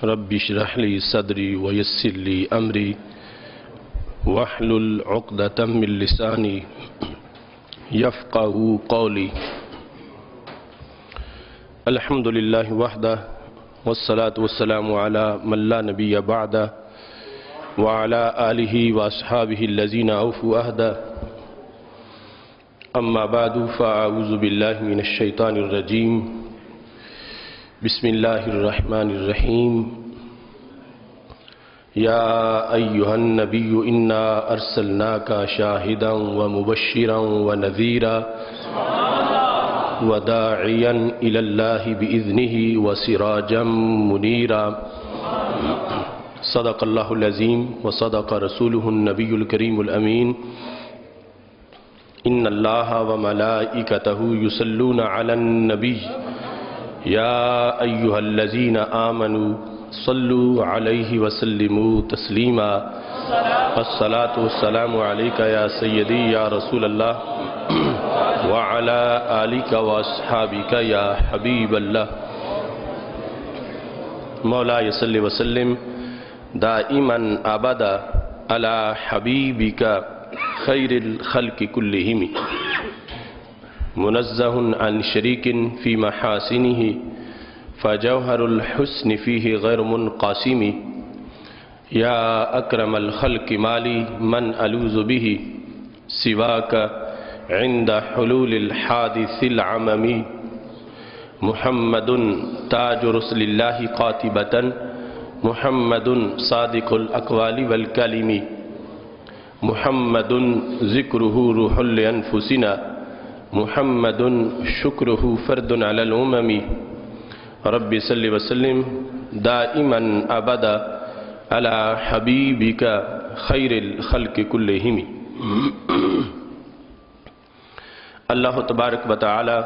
رب اشرح لي صدري ويسر لي أمري واحلل عقدة من لساني يفقهوا قولي. الحمد لله وحده والصلاة والسلام على من لا نبي بعده وعلى آله وأصحابه الذين أوفوا عهده. أما بعد فأعوذ بالله من الشيطان الرجيم. بسم الله الرحمن الرحيم. يا أيها النبي إنا أرسلناك شاهدا ومبشرا ونذيرا وداعيا إلى الله بإذنه وسراجا منيرا. صدق الله العظيم وصدق رسوله النبي الكريم الأمين. إن الله وملائكته يصلون على النبي يا أيها الذين آمنوا صلوا عليه وسلموا تسليما. الصلاة والسلام عليك يا سيدي يا رسول الله وعلى آلك وأصحابك يا حبيب الله. مولاي صل وسلم دائما أبدا على حبيبك خير الخلق كلهم منزه عن شريك في محاسنه فجوهر الحسن فيه غير منقسم. يا أكرم الخلق مالي من ألوذ به سواك عند حلول الحادث العمم. محمد تاج رسل الله قاتبة محمد صادق الأقوال والكلم. محمد ذكره روح لأنفسنا محمد شكره فرد على الأمم. رب صل وسلم دائما أبدا على حبيبك خير الخلق كلهم. اللہ تبارک و تعالی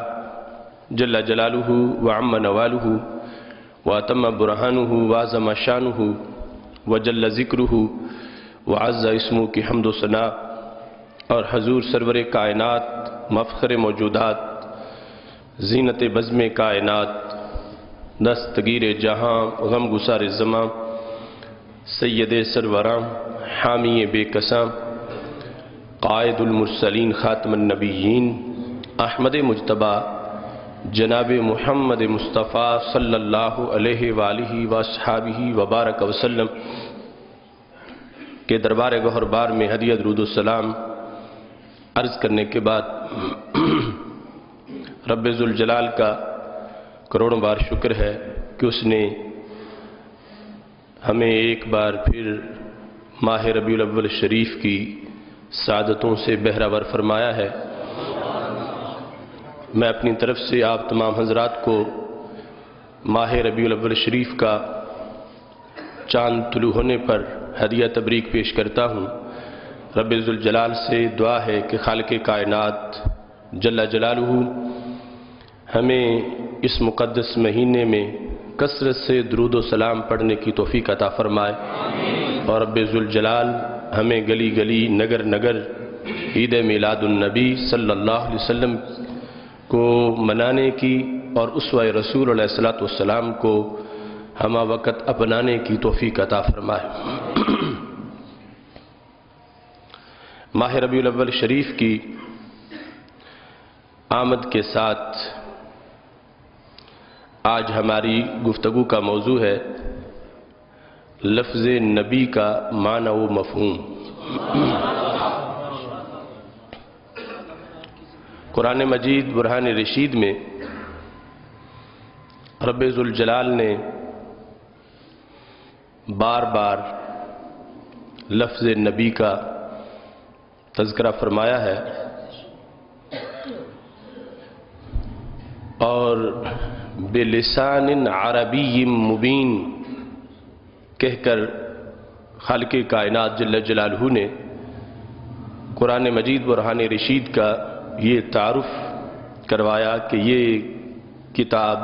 جل جلالہ وعم نوالہ واتم برہانہ وعظم شانہ وجل ذکرہ وعز اسمہ کی حمد و ثنا اور حضور سرور کائنات مفخر موجودات زینت بزم کائنات دستگیر جہاں غم گسار زماں سید سروراں حامی بے کساں قائد المرسلین خاتم النبیین احمد مجتبی جناب محمد مصطفیٰ صلی اللہ علیہ وآلہ وصحابہ وبارک وسلم کے دربار گوہر بار میں ہدیہ درود السلام عرض کرنے کے بعد رب ذوالجلال کا کروڑوں بار شکر ہے کہ اس نے ہمیں ایک بار پھر ماہ ربیع الاول شریف کی سعادتوں سے بہرہ ور فرمایا ہے. میں اپنی طرف سے آپ تمام حضرات کو ماہ ربیع الاول شریف کا چاند طلوع ہونے پر ہدیہ تبریک پیش کرتا ہوں. رب ذوالجلال سے دعا ہے کہ خالق کائنات جل جلالہ ہمیں اس مقدس مہینے میں کثرت سے درود و سلام پڑھنے کی توفیق عطا فرمائے اور رب ذوالجلال ہمیں گلی گلی نگر نگر عید میلاد النبی صلی اللہ علیہ وسلم کو منانے کی اور اسوہ رسول علیہ السلام کو ہمہ وقت اپنانے کی توفیق عطا فرمائے. ماہ ربیع الاول شریف کی آمد کے ساتھ آج ہماری گفتگو کا موضوع ہے لفظ نبی کا معنی و مفہوم. قرآن مجید برہان رشید میں رب ذوالجلال نے بار بار لفظ نبی کا تذکرہ فرمایا ہے اور بلسان عربی مبین کہہ کر خالق کائنات جل جلالہ نے قرآن مجید برہان رشید کا یہ تعارف کروایا کہ یہ کتاب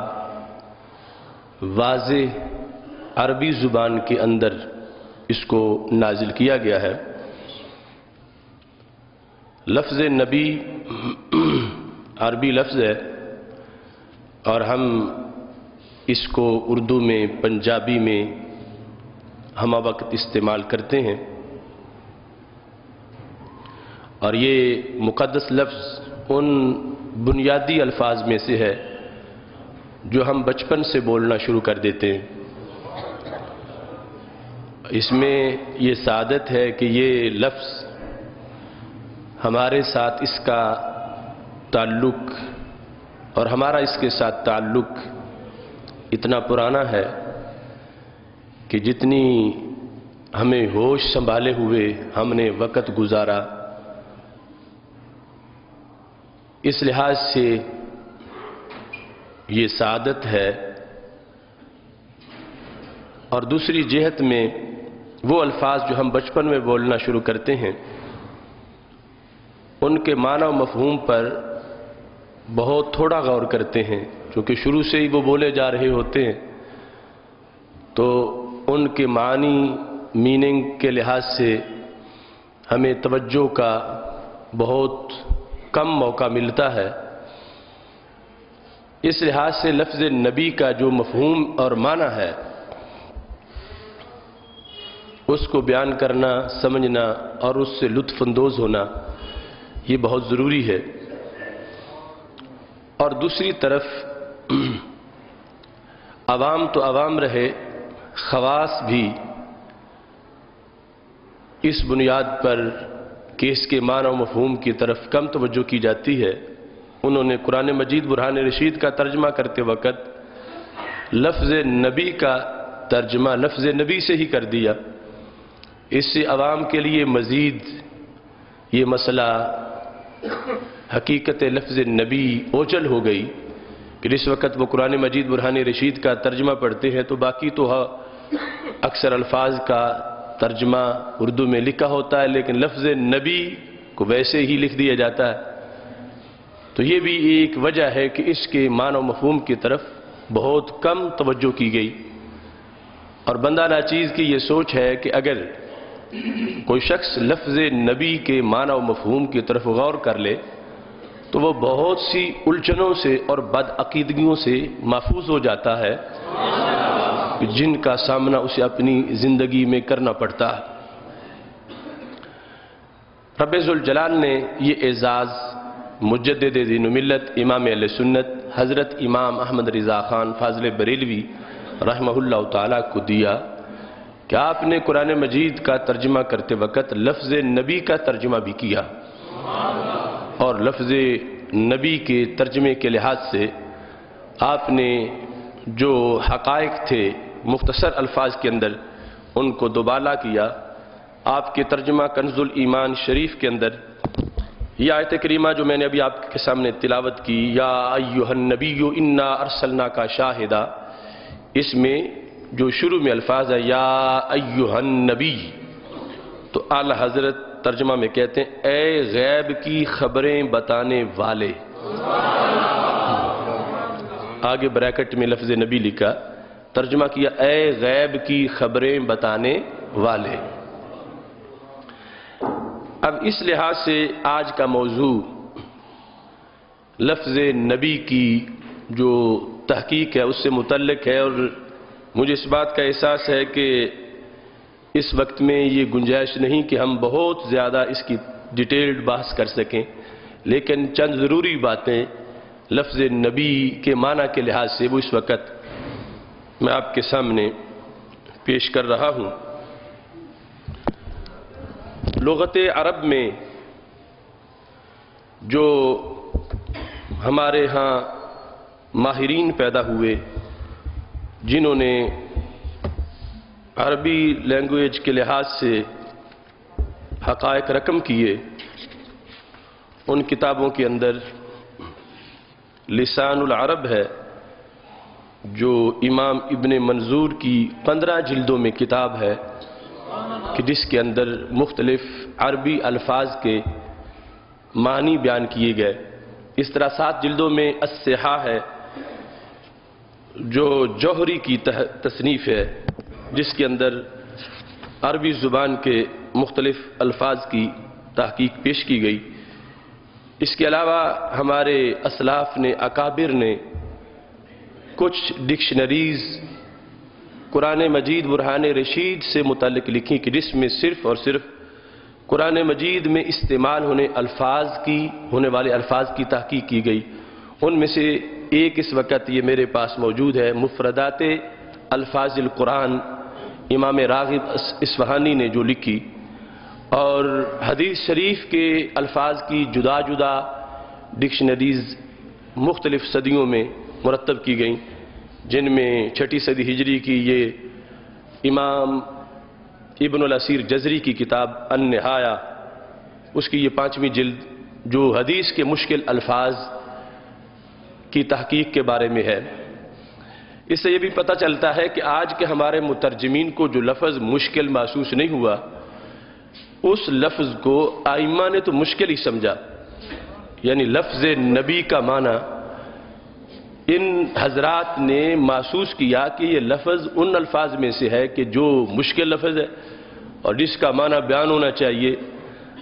واضح عربی زبان کے اندر اس کو نازل کیا گیا ہے. لفظ نبی عربی لفظ ہے اور ہم اس کو اردو میں، پنجابی میں ہمہ وقت استعمال کرتے ہیں، اور یہ مقدس لفظ ان بنیادی الفاظ میں سے ہے جو ہم بچپن سے بولنا شروع کر دیتے ہیں۔ اس میں یہ سعادت ہے کہ یہ لفظ ہمارے ساتھ اس کا تعلق اور ہمارا اس کے ساتھ تعلق اتنا پرانا ہے کہ جتنی ہمیں ہوش سنبھالے ہوئے ہم نے وقت گزارا، اس لحاظ سے یہ سعادت ہے۔ اور دوسری جہت میں وہ الفاظ جو ہم بچپن میں بولنا شروع کرتے ہیں ان کے معنی و مفہوم پر بہت تھوڑا غور کرتے ہیں، کیونکہ شروع سے ہی وہ بولے جا رہے ہوتے ہیں، تو ان کے معنی میننگ کے لحاظ سے ہمیں توجہ کا بہت کم موقع ملتا ہے۔ اس لحاظ سے لفظ نبی کا جو مفہوم اور معنی ہے اس کو بیان کرنا، سمجھنا اور اس سے لطف اندوز ہونا یہ بہت ضروری ہے۔ اور دوسری طرف عوام تو عوام رہے، خواص بھی اس بنیاد پر کہ اس کے معنی و مفہوم کی طرف کم توجہ کی جاتی ہے، انہوں نے قرآن مجید برہان رشید کا ترجمہ کرتے وقت لفظ نبی کا ترجمہ لفظ نبی سے ہی کر دیا۔ اس سے عوام کے لیے مزید یہ مسئلہ حقیقت لفظ نبی اوجل ہو گئی۔ پھر اس وقت وہ قرآن مجید برہان رشید کا ترجمہ پڑھتے ہیں تو باقی تو اکثر الفاظ کا ترجمہ اردو میں لکھا ہوتا ہے، لیکن لفظ نبی کو ویسے ہی لکھ دیا جاتا ہے۔ تو یہ بھی ایک وجہ ہے کہ اس کے معنی و مفہوم کی طرف بہت کم توجہ کی گئی، اور بندہ ناچیز کی یہ سوچ ہے کہ اگر کوئی شخص لفظ نبی کے معنی و مفہوم کی طرف غور کر لے تو وہ بہت سی الجھنوں سے اور بدعقیدگیوں سے محفوظ ہو جاتا ہے جن کا سامنا اسے اپنی زندگی میں کرنا پڑتا ہے۔ رب ذوالجلال نے یہ اعزاز مجدد دین و ملت امام اہل سنت حضرت امام احمد رضا خان فاضل بریلوی رحمہ اللہ تعالیٰ کو دیا کہ آپ نے قرآن مجید کا ترجمہ کرتے وقت لفظ نبی کا ترجمہ بھی کیا، اور لفظ نبی کے ترجمے کے لحاظ سے آپ نے جو حقائق تھے مختصر الفاظ کے اندر ان کو دوبالا کیا۔ آپ کے ترجمہ کنز الایمان شریف کے اندر یہ آیت کریمہ جو میں نے ابھی آپ کے سامنے تلاوت کی، یا ایھا النبی انا ارسلناک شاہدا، اس میں جو شروع میں الفاظ ہے یا ایھا النبی، تو اعلی حضرت ترجمہ میں کہتے ہیں اے غیب کی خبریں بتانے والے، آگے بریکٹ میں لفظ نبی لکھا، ترجمہ کیا اے غیب کی خبریں بتانے والے۔ اب اس لحاظ سے آج کا موضوع لفظ نبی کی جو تحقیق ہے اس سے متعلق ہے، اور مجھے اس بات کا احساس ہے کہ اس وقت میں یہ گنجائش نہیں کہ ہم بہت زیادہ اس کی ڈیٹیلڈ بحث کر سکیں، لیکن چند ضروری باتیں لفظ نبی کے معنی کے لحاظ سے وہ اس وقت میں آپ کے سامنے پیش کر رہا ہوں۔ لغت عرب میں جو ہمارے ہاں ماہرین پیدا ہوئے جنہوں نے عربی لینگویج کے لحاظ سے حقائق رقم کیے، ان کتابوں کے اندر لسان العرب ہے جو امام ابن منظور کی 15 جلدوں میں کتاب ہے کہ جس کے اندر مختلف عربی الفاظ کے معنی بیان کیے گئے۔ اس طرح 7 جلدوں میں الصحاح ہے جو جوہری کی تصنیف ہے جس کے اندر عربی زبان کے مختلف الفاظ کی تحقیق پیش کی گئی۔ اس کے علاوہ ہمارے اسلاف نے، اکابر نے کچھ ڈکشنریز قرآن مجید برہان رشید سے متعلق لکھی کہ جس میں صرف اور صرف قرآن مجید میں استعمال ہونے والے الفاظ کی تحقیق کی گئی. ان میں سے ایک اس وقت یہ میرے پاس موجود ہے، مفردات الفاظ القرآن، امام راغب اصفہانی نے جو لکھی، اور حدیث شریف کے الفاظ کی جدا جدا ڈکشنریز مختلف صدیوں میں مرتب کی گئیں، جن میں 6 صدی ہجری کی یہ امام ابن الاسیر جزری کی کتاب النہایہ، اس کی یہ 5ویں جلد جو حدیث کے مشکل الفاظ کی تحقیق کے بارے میں ہے. اس سے یہ بھی پتہ چلتا ہے کہ آج کے ہمارے مترجمین کو جو لفظ مشکل محسوس نہیں ہوا، اس لفظ کو ائمہ نے تو مشکل ہی سمجھا. یعنی لفظ نبی کا معنی ان حضرات نے محسوس کیا کہ یہ لفظ ان الفاظ میں سے ہے کہ جو مشکل لفظ ہے اور جس کا معنی بیان ہونا چاہیے.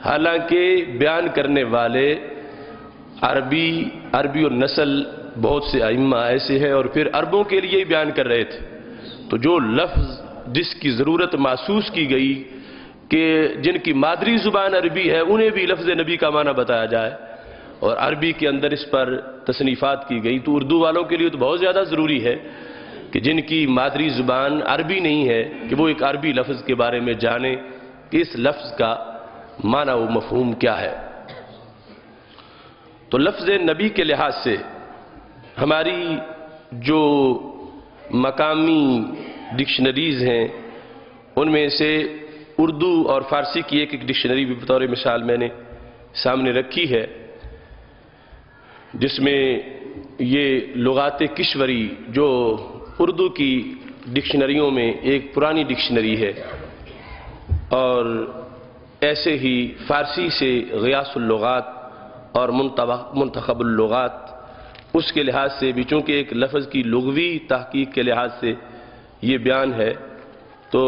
حالانکہ بیان کرنے والے عربی اور نسل بہت سے ائمہ ایسے ہیں اور پھر عربوں کے لیے بیان کر رہے تھے. تو جو لفظ جس کی ضرورت محسوس کی گئی کہ جن کی مادری زبان عربی ہے انہیں بھی لفظ نبی کا معنی بتایا جائے، اور عربی کے اندر اس پر تصنیفات کی گئی، تو اردو والوں کے لیے تو بہت زیادہ ضروری ہے کہ جن کی مادری زبان عربی نہیں ہے کہ وہ ایک عربی لفظ کے بارے میں جانیں کہ اس لفظ کا معنی و مفہوم کیا ہے. تو لفظ نبی کے لحاظ سے ہماری جو مقامی ڈکشنریز ہیں ان میں سے اردو اور فارسی کی ایک ڈکشنری بھی بطور مثال میں نے سامنے رکھی ہے، جس میں یہ لغات کشوری جو اردو کی ڈکشنریوں میں ایک پرانی ڈکشنری ہے، اور ایسے ہی فارسی سے غیاث اللغات اور منتخب اللغات، اس کے لحاظ سے بھی چونکہ ایک لفظ کی لغوی تحقیق کے لحاظ سے یہ بیان ہے، تو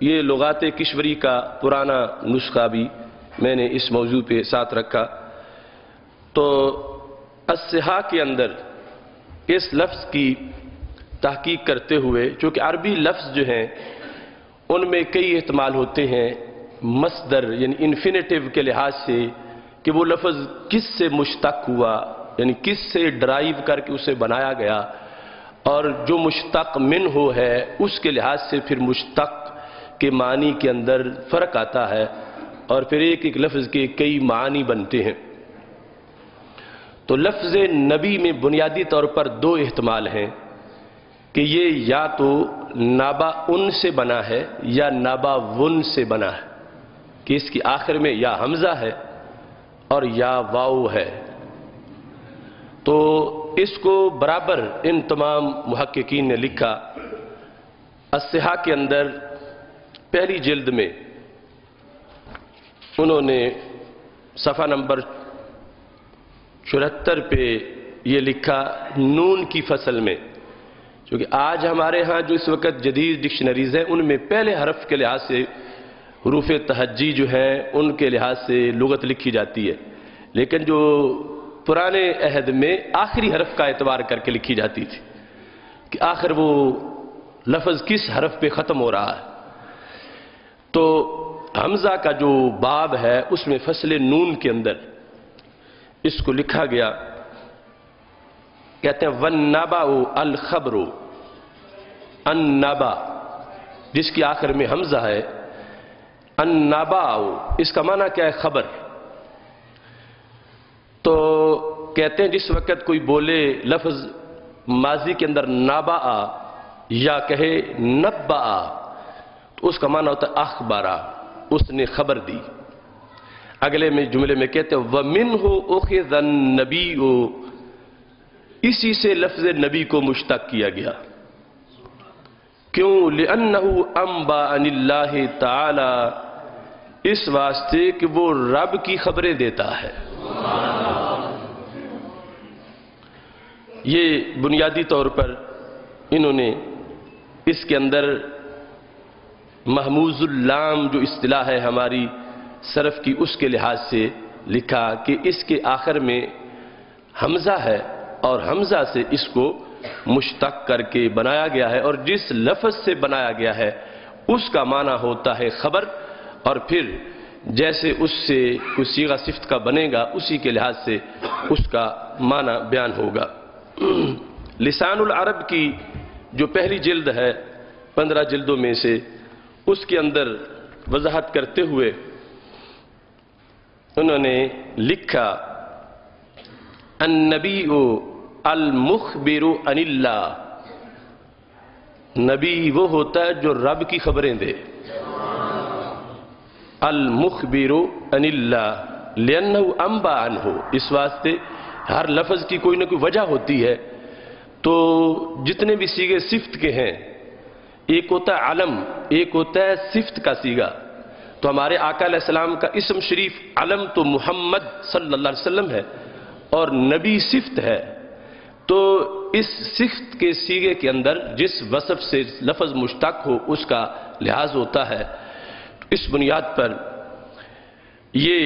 یہ لغات کشوری کا پرانا نسخہ بھی میں نے اس موضوع پہ ساتھ رکھا. تو الصحاح کے اندر اس لفظ کی تحقیق کرتے ہوئے، چونکہ عربی لفظ جو ہیں ان میں کئی احتمال ہوتے ہیں مصدر یعنی انفینیٹیو کے لحاظ سے کہ وہ لفظ کس سے مشتق ہوا، یعنی کس سے ڈرائیو کر کے اسے بنایا گیا، اور جو مشتق من ہو ہے اس کے لحاظ سے پھر مشتق کے معنی کے اندر فرق آتا ہے، اور پھر ایک لفظ کے کئی معنی بنتے ہیں. تو لفظ نبی میں بنیادی طور پر 2 احتمال ہیں کہ یہ یا تو نابا ان سے بنا ہے یا نابا ون سے بنا ہے، کہ اس کی آخر میں یا حمزہ ہے اور یا واو ہے. تو اس کو برابر ان تمام محققین نے لکھا. الصحاح کے اندر پہلی جلد میں انہوں نے صفحہ نمبر 74 پہ یہ لکھا، نون کی فصل میں، کیونکہ آج ہمارے ہاں جو اس وقت جدید ڈکشنریز ہیں ان میں پہلے حرف کے لحاظ سے حروف تہجی جو ہیں ان کے لحاظ سے لغت لکھی جاتی ہے، لیکن جو پرانے عہد میں آخری حرف کا اعتبار کر کے لکھی جاتی تھی کہ آخر وہ لفظ کس حرف پہ ختم ہو رہا ہے. تو حمزہ کا جو باب ہے اس میں فصل نون کے اندر اس کو لکھا گیا، کہتے ہیں وَالنَّبَأُ الْخَبْرُ، النَّبَأ جس کی آخر میں حمزہ ہے، النَّبَأُ اس کا معنی کیا ہے؟ خبر. تو کہتے ہیں جس وقت کوئی بولے لفظ ماضی کے اندر نابا یا کہے نبا تو اس کا معنی ہوتا ہے اخبارا، اس نے خبر دی. اگلے میں جملے میں کہتے ہیں وَمِنْهُ أُخِذَ النَّبِيُّ، اسی سے لفظ نبی کو مشتق کیا گیا. کیوں؟ لِأَنَّهُ أَنْبَأَ عَنِ اللَّهِ تَعَالَى، اس واسطے کہ وہ رب کی خبریں دیتا ہے. یہ بنیادی طور پر انہوں نے اس کے اندر محموز اللام جو اصطلاح ہے ہماری صرف کی، اس کے لحاظ سے لکھا کہ اس کے آخر میں حمزہ ہے اور حمزہ سے اس کو مشتق کر کے بنایا گیا ہے، اور جس لفظ سے بنایا گیا ہے اس کا معنی ہوتا ہے خبر، اور پھر جیسے اس سے کوئی صیغہ صفت کا بنے گا اسی کے لحاظ سے اس کا معنی بیان ہوگا۔ لسان العرب کی جو پہلی جلد ہے 15 جلدوں میں سے، اس کے اندر وضاحت کرتے ہوئے انہوں نے لکھا النبی المخبر عن اللہ، نبی وہ ہوتا ہے جو رب کی خبریں دے، المخبر عن اللہ لأنہ انبا عنہ، اس واسطے ہر لفظ کی کوئی نہ کوئی وجہ ہوتی ہے۔ تو جتنے بھی صیغے صفت کے ہیں، ایک ہوتا ہے علم، ایک ہوتا ہے صفت کا صیغہ۔ تو ہمارے آقا علیہ السلام کا اسم شریف علم تو محمد صلی اللہ علیہ وسلم ہے، اور نبی صفت ہے۔ تو اس صفت کے صیغے کے اندر جس وصف سے لفظ مشتق ہو اس کا لحاظ ہوتا ہے۔ اس بنیاد پر یہ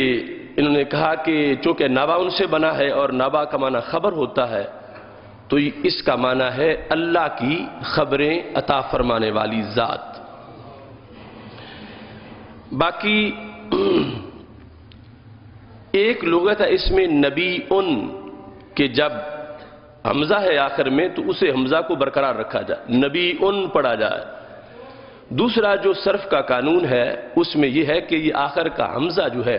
انہوں نے کہا کہ چونکہ نبا ان سے بنا ہے اور نبا کا معنی خبر ہوتا ہے، تو اس کا معنی ہے اللہ کی خبریں عطا فرمانے والی ذات۔ باقی ایک لغت ہے اس میں نبی ان کہ جب حمزہ ہے آخر میں تو اسے حمزہ کو برقرار رکھا جائے، نبی ان پڑھا جائے۔ دوسرا جو صرف کا قانون ہے اس میں یہ ہے کہ یہ آخر کا حمزہ جو ہے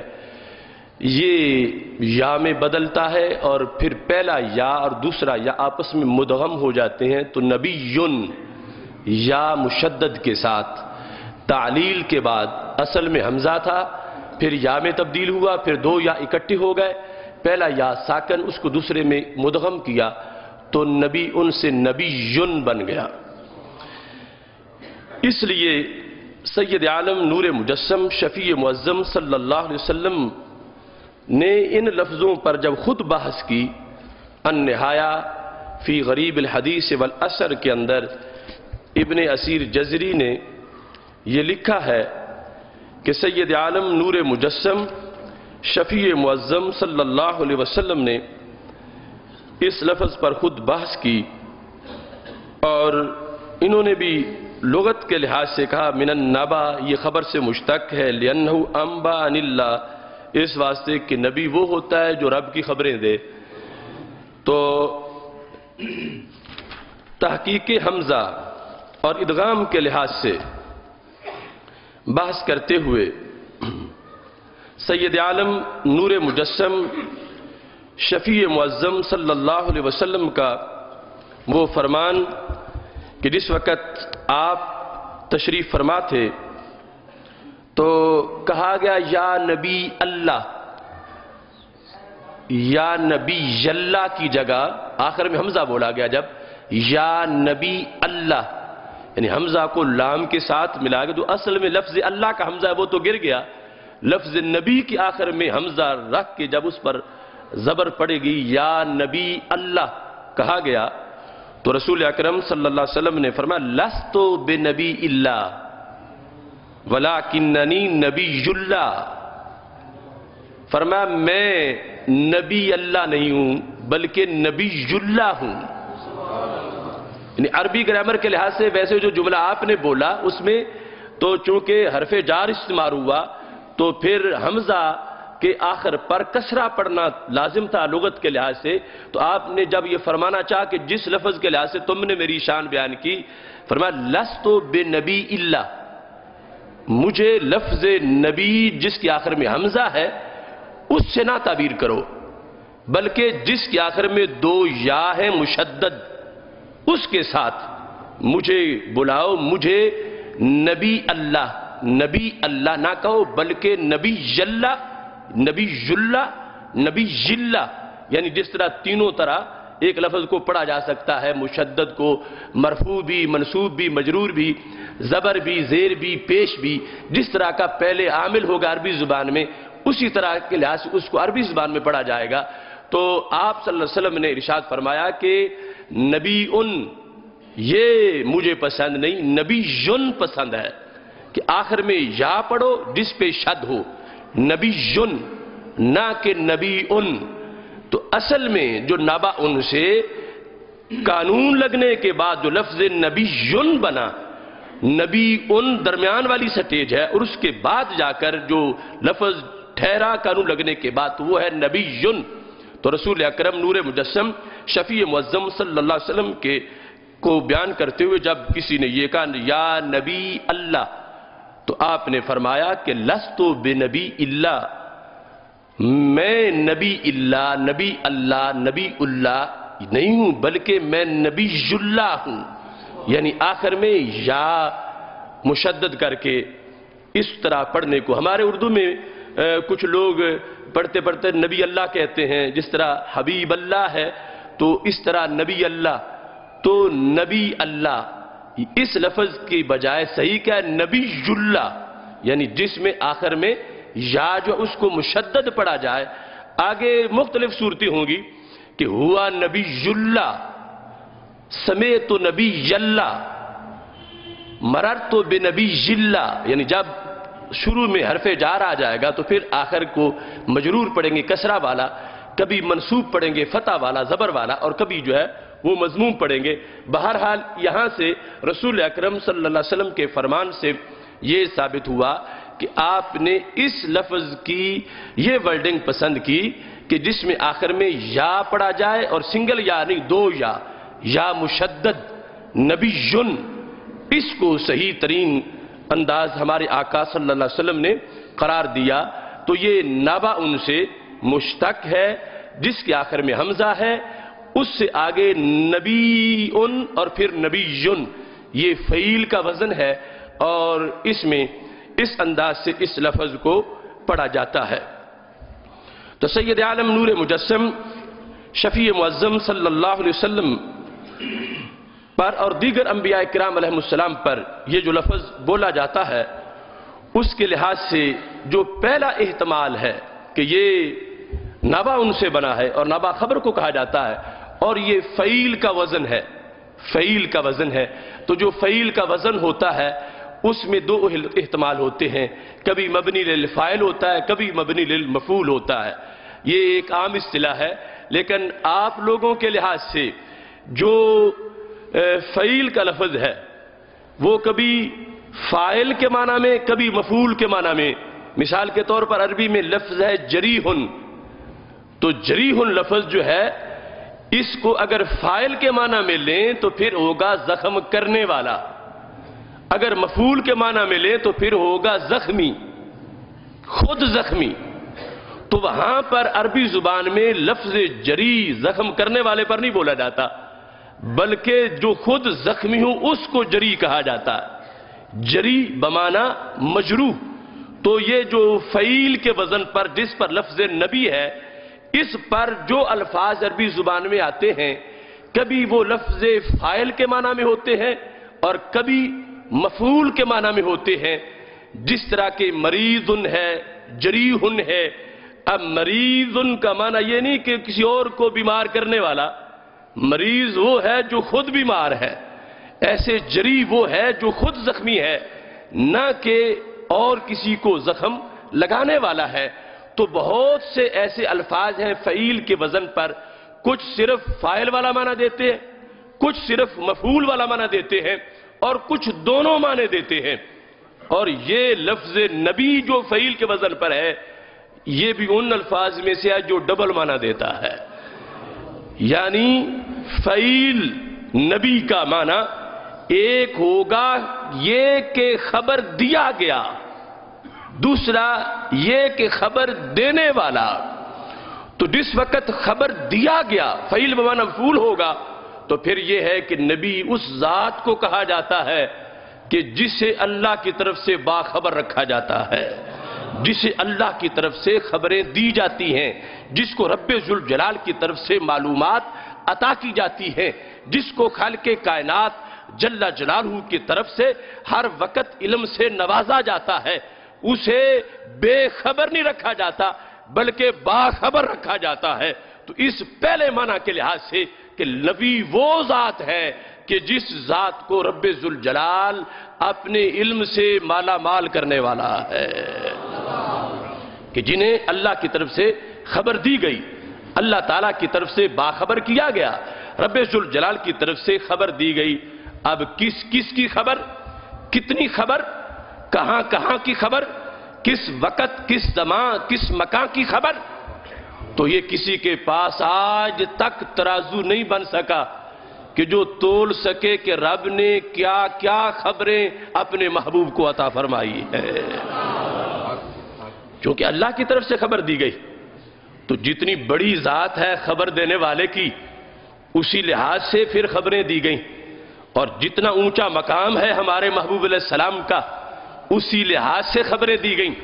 یہ یا میں بدلتا ہے، اور پھر پہلا یا اور دوسرا یا آپس میں مدغم ہو جاتے ہیں، تو نبی یا مشدد کے ساتھ تعلیل کے بعد اصل میں حمزہ تھا، پھر یا میں تبدیل ہوا، پھر دو یا اکٹھے ہو گئے، پہلا یا ساکن اس کو دوسرے میں مدغم کیا تو نبی ان سے نبی بن گیا۔ اس لیے سید عالم نور مجسم شفیع معظم صلی اللہ علیہ وسلم نے ان لفظوں پر جب خود بحث کی، النہایہ فی غریب الحدیث والاثر کے اندر ابن اسیر جزری نے یہ لکھا ہے کہ سید عالم نور مجسم شفیع معظم صلی اللہ علیہ وسلم نے اس لفظ پر خود بحث کی، اور انہوں نے بھی لغت کے لحاظ سے کہا من النبا، یہ خبر سے مشتق ہے، لأنہ انبا عن اللہ، اس واسطے کہ نبی وہ ہوتا ہے جو رب کی خبریں دے۔ تو تحقیق حمزہ اور ادغام کے لحاظ سے بحث کرتے ہوئے سید عالم نور مجسم شفیع معظم صلی اللہ علیہ وسلم کا وہ فرمان کہ جس وقت آپ تشریف فرما تھے تو کہا گیا یا نبی اللہ، یا نبی اللہ کی جگہ آخر میں حمزہ بولا گیا جب یا نبی اللہ، یعنی حمزہ کو لام کے ساتھ ملا گیا، تو اصل میں لفظ اللہ کا حمزہ وہ تو گر گیا، لفظ نبی کے آخر میں حمزہ رکھ کے جب اس پر زبر پڑے گی یا نبی اللہ کہا گیا تو رسول اکرم صلی اللہ علیہ وسلم نے فرمایا لستو بنبی اللہ ولیکننی نبی اللہ، فرمایا میں نبی اللہ نہیں ہوں بلکہ نبی اللہ ہوں۔ یعنی عربی گرامر کے لحاظ سے ویسے جو جملہ آپ نے بولا اس میں تو چونکہ حرف جار استعمال ہوا تو پھر حمزہ کے آخر پر کسرہ پڑھنا لازم تھا لغت کے لحاظ سے، تو آپ نے جب یہ فرمانا چاہا کہ جس لفظ کے لحاظ سے تم نے میری شان بیان کی، فرمایا لستو بنبی اللہ، مجھے لفظ نبی جس کے آخر میں حمزہ ہے اس سے نہ تعبیر کرو، بلکہ جس کے آخر میں دو یا ہے مشدد اس کے ساتھ مجھے بلاؤ، مجھے نبی اللہ نہ کہو بلکہ نبی جلہ، یعنی جس طرح تینوں طرح ایک لفظ کو پڑھا جا سکتا ہے، مشدد کو مرفوع بھی، منصوب بھی، مجرور بھی، زبر بھی، زیر بھی، پیش بھی، جس طرح کا پہلے عامل ہوگا عربی زبان میں اسی طرح کے لحاظ سے اس کو عربی زبان میں پڑھا جائے گا۔ تو آپ صلی اللہ علیہ وسلم نے ارشاد فرمایا کہ نبی یہ مجھے پسند نہیں، نبی پسند ہے کہ آخر میں یا پڑھو جس پہ شد ہو، نبی نہ کہ نبی تو اصل میں جو نبا سے قانون لگنے کے بعد جو لفظ نبی بنا، نبی ان درمیان والی سٹیج ہے، اور اس کے بعد جا کر جو لفظ ٹھہرا قانون لگنے کے بعد وہ ہے نبی. تو رسول اکرم نور مجسم شفیع معظم صلی اللہ علیہ وسلم کو بیان کرتے ہوئے جب کسی نے یہ کہا یا نبی اللہ، تو آپ نے فرمایا کہ لستو بنبی اللہ، میں نبی اللہ، نبی اللہ، نبی اللہ نہیں ہوں، بلکہ میں نبی اللہ ہوں. یعنی آخر میں یا مشدد کر کے اس طرح پڑھنے کو، ہمارے اردو میں کچھ لوگ پڑھتے پڑھتے نبی اللہ کہتے ہیں، جس طرح حبیب اللہ ہے تو اس طرح نبی اللہ. تو نبی اللہ اس لفظ کی بجائے صحیح کیا ہے نبی اللہ، یعنی جس میں آخر میں یا جو اس کو مشدد پڑھا جائے. آگے مختلف صورتیں ہوں گی کہ ہوا نبی اللہ، سمیت نبی اللہ، مررت بنبی اللہ، یعنی جب شروع میں حرف جار آ جائے گا تو پھر آخر کو مجرور پڑھیں گے کسرہ والا، کبھی منصوب پڑھیں گے فتح والا زبر والا، اور کبھی جو ہے وہ مضموم پڑھیں گے. بہرحال یہاں سے رسول اکرم صلی اللہ علیہ وسلم کے فرمان سے یہ ثابت ہوا کہ آپ نے اس لفظ کی یہ ورڈنگ پسند کی کہ جس میں آخر میں یا پڑھا جائے، اور سنگل یا نہیں، دو یا مشدد نبی. اس کو صحیح ترین انداز ہمارے آقا صلی اللہ علیہ وسلم نے قرار دیا. تو یہ نبا ان سے مشتق ہے جس کے آخر میں حمزہ ہے، اس سے آگے نبی اور پھر نبی، یہ فعیل کا وزن ہے، اور اس میں اس انداز سے اس لفظ کو پڑھا جاتا ہے. تو سید عالم نور مجسم شفیع معظم صلی اللہ علیہ وسلم پر اور دیگر انبیاء کرام علیہ السلام پر یہ جو لفظ بولا جاتا ہے، اس کے لحاظ سے جو پہلا احتمال ہے کہ یہ نبا ان سے بنا ہے، اور نبا خبر کو کہا جاتا ہے، اور یہ فعیل کا وزن ہے. فعیل کا وزن ہے تو جو فعیل کا وزن ہوتا ہے اس میں دو احتمال ہوتے ہیں، کبھی مبنی للفاعل ہوتا ہے، کبھی مبنی للمفعول ہوتا ہے. یہ ایک عام اصطلاح ہے، لیکن آپ لوگوں کے لحاظ سے جو فعیل کا لفظ ہے وہ کبھی فاعل کے معنی میں، کبھی مفعول کے معنی میں. مثال کے طور پر عربی میں لفظ ہے جریحن، تو جریحن لفظ جو ہے اس کو اگر فاعل کے معنی میں لیں تو پھر ہوگا زخم کرنے والا، اگر مفعول کے معنی میں لیں تو پھر ہوگا زخمی، خود زخمی. تو وہاں پر عربی زبان میں لفظ جری زخم کرنے والے پر نہیں بولا جاتا، بلکہ جو خود زخمی ہو اس کو جری کہا جاتا ہے، جری بمعنی مجروح. تو یہ جو فعیل کے وزن پر جس پر لفظ نبی ہے، اس پر جو الفاظ عربی زبان میں آتے ہیں کبھی وہ لفظ فاعل کے معنی میں ہوتے ہیں اور کبھی مفعول کے معنی میں ہوتے ہیں. جس طرح کہ مریض ہے، جریح ہے. اب مریض کا معنی یہ نہیں کہ کسی اور کو بیمار کرنے والا، مریض وہ ہے جو خود بیمار ہے. ایسے جری وہ ہے جو خود زخمی ہے، نہ کہ اور کسی کو زخم لگانے والا ہے. تو بہت سے ایسے الفاظ ہیں فعیل کے وزن پر، کچھ صرف فاعل والا معنی دیتے ہیں، کچھ صرف مفعول والا معنی دیتے ہیں، اور کچھ دونوں معنی دیتے ہیں. اور یہ لفظ نبی جو فعیل کے وزن پر ہے یہ بھی ان الفاظ میں سے ہے جو ڈبل معنی دیتا ہے. یعنی فعیل نبی کا معنی ایک ہوگا یہ کہ خبر دیا گیا، دوسرا یہ کہ خبر دینے والا. تو جس وقت خبر دیا گیا فعیل بمعنی مفعول ہوگا تو پھر یہ ہے کہ نبی اس ذات کو کہا جاتا ہے کہ جسے اللہ کی طرف سے باخبر رکھا جاتا ہے، جسے اللہ کی طرف سے خبریں دی جاتی ہیں، جس کو رب ذوالجلال کی طرف سے معلومات عطا کی جاتی ہیں، جس کو خالق کائنات جل جلالہ کی طرف سے ہر وقت علم سے نوازا جاتا ہے. اسے بے خبر نہیں رکھا جاتا بلکہ باخبر رکھا جاتا ہے. تو اس پہلے معنی کے لحاظ سے کہ نبی وہ ذات ہے کہ جس ذات کو رب ذوالجلال اپنے علم سے مالا مال کرنے والا ہے، کہ جنہیں اللہ کی طرف سے خبر دی گئی، اللہ تعالیٰ کی طرف سے باخبر کیا گیا. رب ذوالجلال کی طرف سے خبر دی گئی۔ اب کس کس کی خبر، کتنی خبر، کہاں کہاں کی خبر، کس وقت، کس زمان، کس مکان کی خبر، تو یہ کسی کے پاس آج تک ترازو نہیں بن سکا کہ جو تول سکے کہ رب نے کیا کیا خبریں اپنے محبوب کو عطا فرمائی ہے۔ کیونکہ اللہ کی طرف سے خبر دی گئی، تو جتنی بڑی ذات ہے خبر دینے والے کی، اسی لحاظ سے پھر خبریں دی گئیں، اور جتنا اونچا مقام ہے ہمارے محبوب علیہ السلام کا، اسی لحاظ سے خبریں دی گئیں۔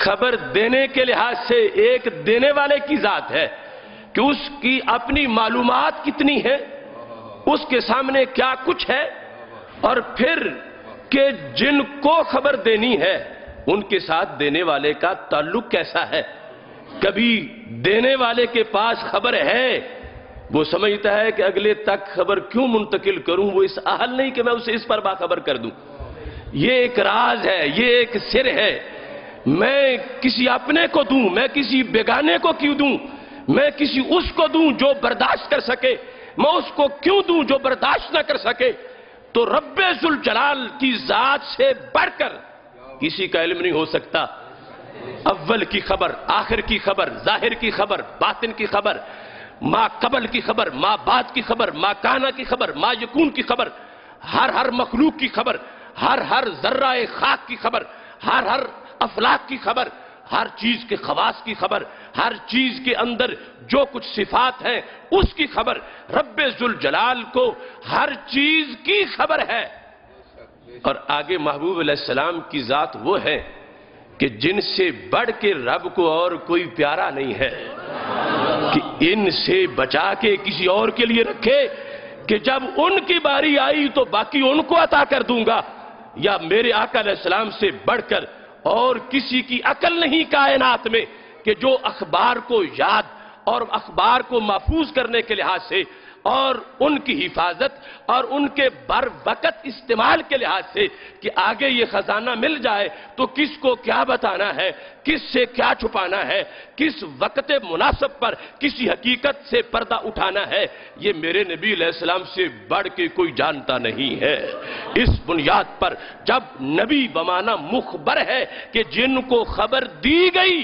خبر دینے کے لحاظ سے ایک دینے والے کی ذات ہے کہ اس کی اپنی معلومات کتنی ہے، اس کے سامنے کیا کچھ ہے، اور پھر کہ جن کو خبر دینی ہے ان کے ساتھ دینے والے کا تعلق کیسا ہے۔ کبھی دینے والے کے پاس خبر ہے، وہ سمجھتا ہے کہ اگلے تک خبر کیوں منتقل کروں، وہ اس اہل نہیں کہ میں اسے اس پر باخبر کر دوں۔ یہ ایک راز ہے، یہ ایک سر ہے، میں کسی اپنے کو دوں، میں کسی بیگانے کو کیوں دوں، میں کسی اس کو دوں جو برداشت کر سکے، میں اس کو کیوں دوں جو برداشت نہ کر سکے۔ تو رب ذوالجلال کی ذات سے بڑھ کر کسی کا علم نہیں ہو سکتا۔ اول کی خبر، آخر کی خبر، ظاہر کی خبر، باطن کی خبر، ما قبل کی خبر، ما بعد کی خبر، ما کانا کی خبر، ما یکون کی خبر، ہر مخلوق کی خبر، ہر ذرہ خاک کی خبر، ہر افلاک کی خبر، ہر چیز کے خواص کی خبر، ہر چیز کے اندر جو کچھ صفات ہیں اس کی خبر۔ رب ذوالجلال کو ہر چیز کی خبر ہے۔ اور آگے محبوب علیہ السلام کی ذات وہ ہے کہ جن سے بڑھ کے رب کو اور کوئی پیارا نہیں ہے، کہ ان سے بچا کے کسی اور کے لیے رکھے کہ جب ان کی باری آئی تو باقی ان کو عطا کر دوں گا، یا میرے آقا علیہ السلام سے بڑھ کر اور کسی کی عقل نہیں کائنات میں کہ جو اخبار کو یاد اور اخبار کو محفوظ کرنے کے لحاظ سے اور ان کی حفاظت اور ان کے بر وقت استعمال کے لحاظ سے کہ آگے یہ خزانہ مل جائے تو کس کو کیا بتانا ہے، کس سے کیا چھپانا ہے، کس وقت مناسب پر کسی حقیقت سے پردہ اٹھانا ہے، یہ میرے نبی علیہ السلام سے بڑھ کے کوئی جانتا نہیں ہے۔ اس بنیاد پر جب نبی بمانا مخبر ہے کہ جن کو خبر دی گئی،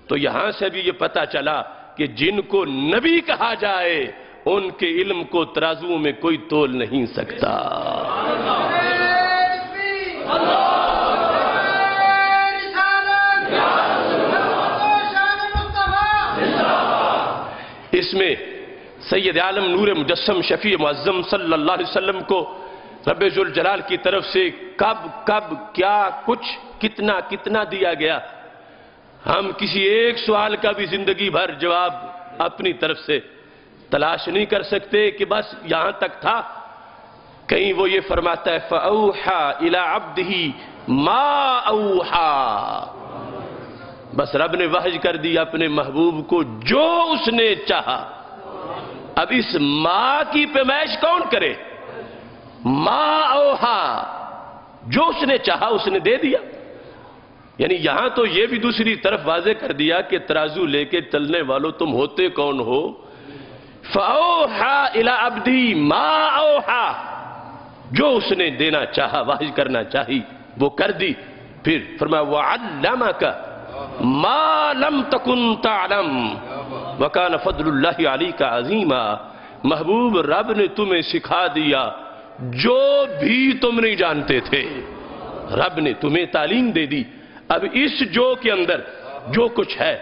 تو یہاں سے بھی یہ پتہ چلا کہ جن کو نبی کہا جائے ان کے علم کو ترازو میں کوئی تول نہیں سکتا۔ اس میں سید عالم نور مجسم شفیع معظم صلی اللہ علیہ وسلم کو رب ذوالجلال کی طرف سے کب کیا کچھ کتنا دیا گیا، ہم کسی ایک سوال کا بھی زندگی بھر جواب اپنی طرف سے تلاش نہیں کر سکتے کہ بس یہاں تک تھا۔ کہیں وہ یہ فرماتا ہے فَأَوْحَا إِلَىٰ عَبْدِهِ مَا أَوْحَا، بس رب نے وحی کر دیا اپنے محبوب کو جو اس نے چاہا۔ اب اس ماں کی پیمائش کون کرے؟ ما اوحا، جو اس نے چاہا اس نے دے دیا۔ یعنی یہاں تو یہ بھی دوسری طرف واضح کر دیا کہ ترازو لے کے چلنے والوں تم ہوتے کون ہو۔ فَأَوْحَا إِلَىٰ عَبْدِهِ مَا أَوْحَا، جو اس نے دینا چاہا، واحد کرنا چاہی، وہ کر دی۔ پھر فرمایا وَعَلَّمَكَ مَا لَمْ تَكُنْ تَعْلَمْ وَكَانَ فَضْلُ اللَّهِ عَلَيْكَ عَظِيمًا، محبوب رب نے تمہیں سکھا دیا جو بھی تم نہیں جانتے تھے، رب نے تمہیں تعلیم دے دی۔ اب اس جو کے اندر جو کچھ ہے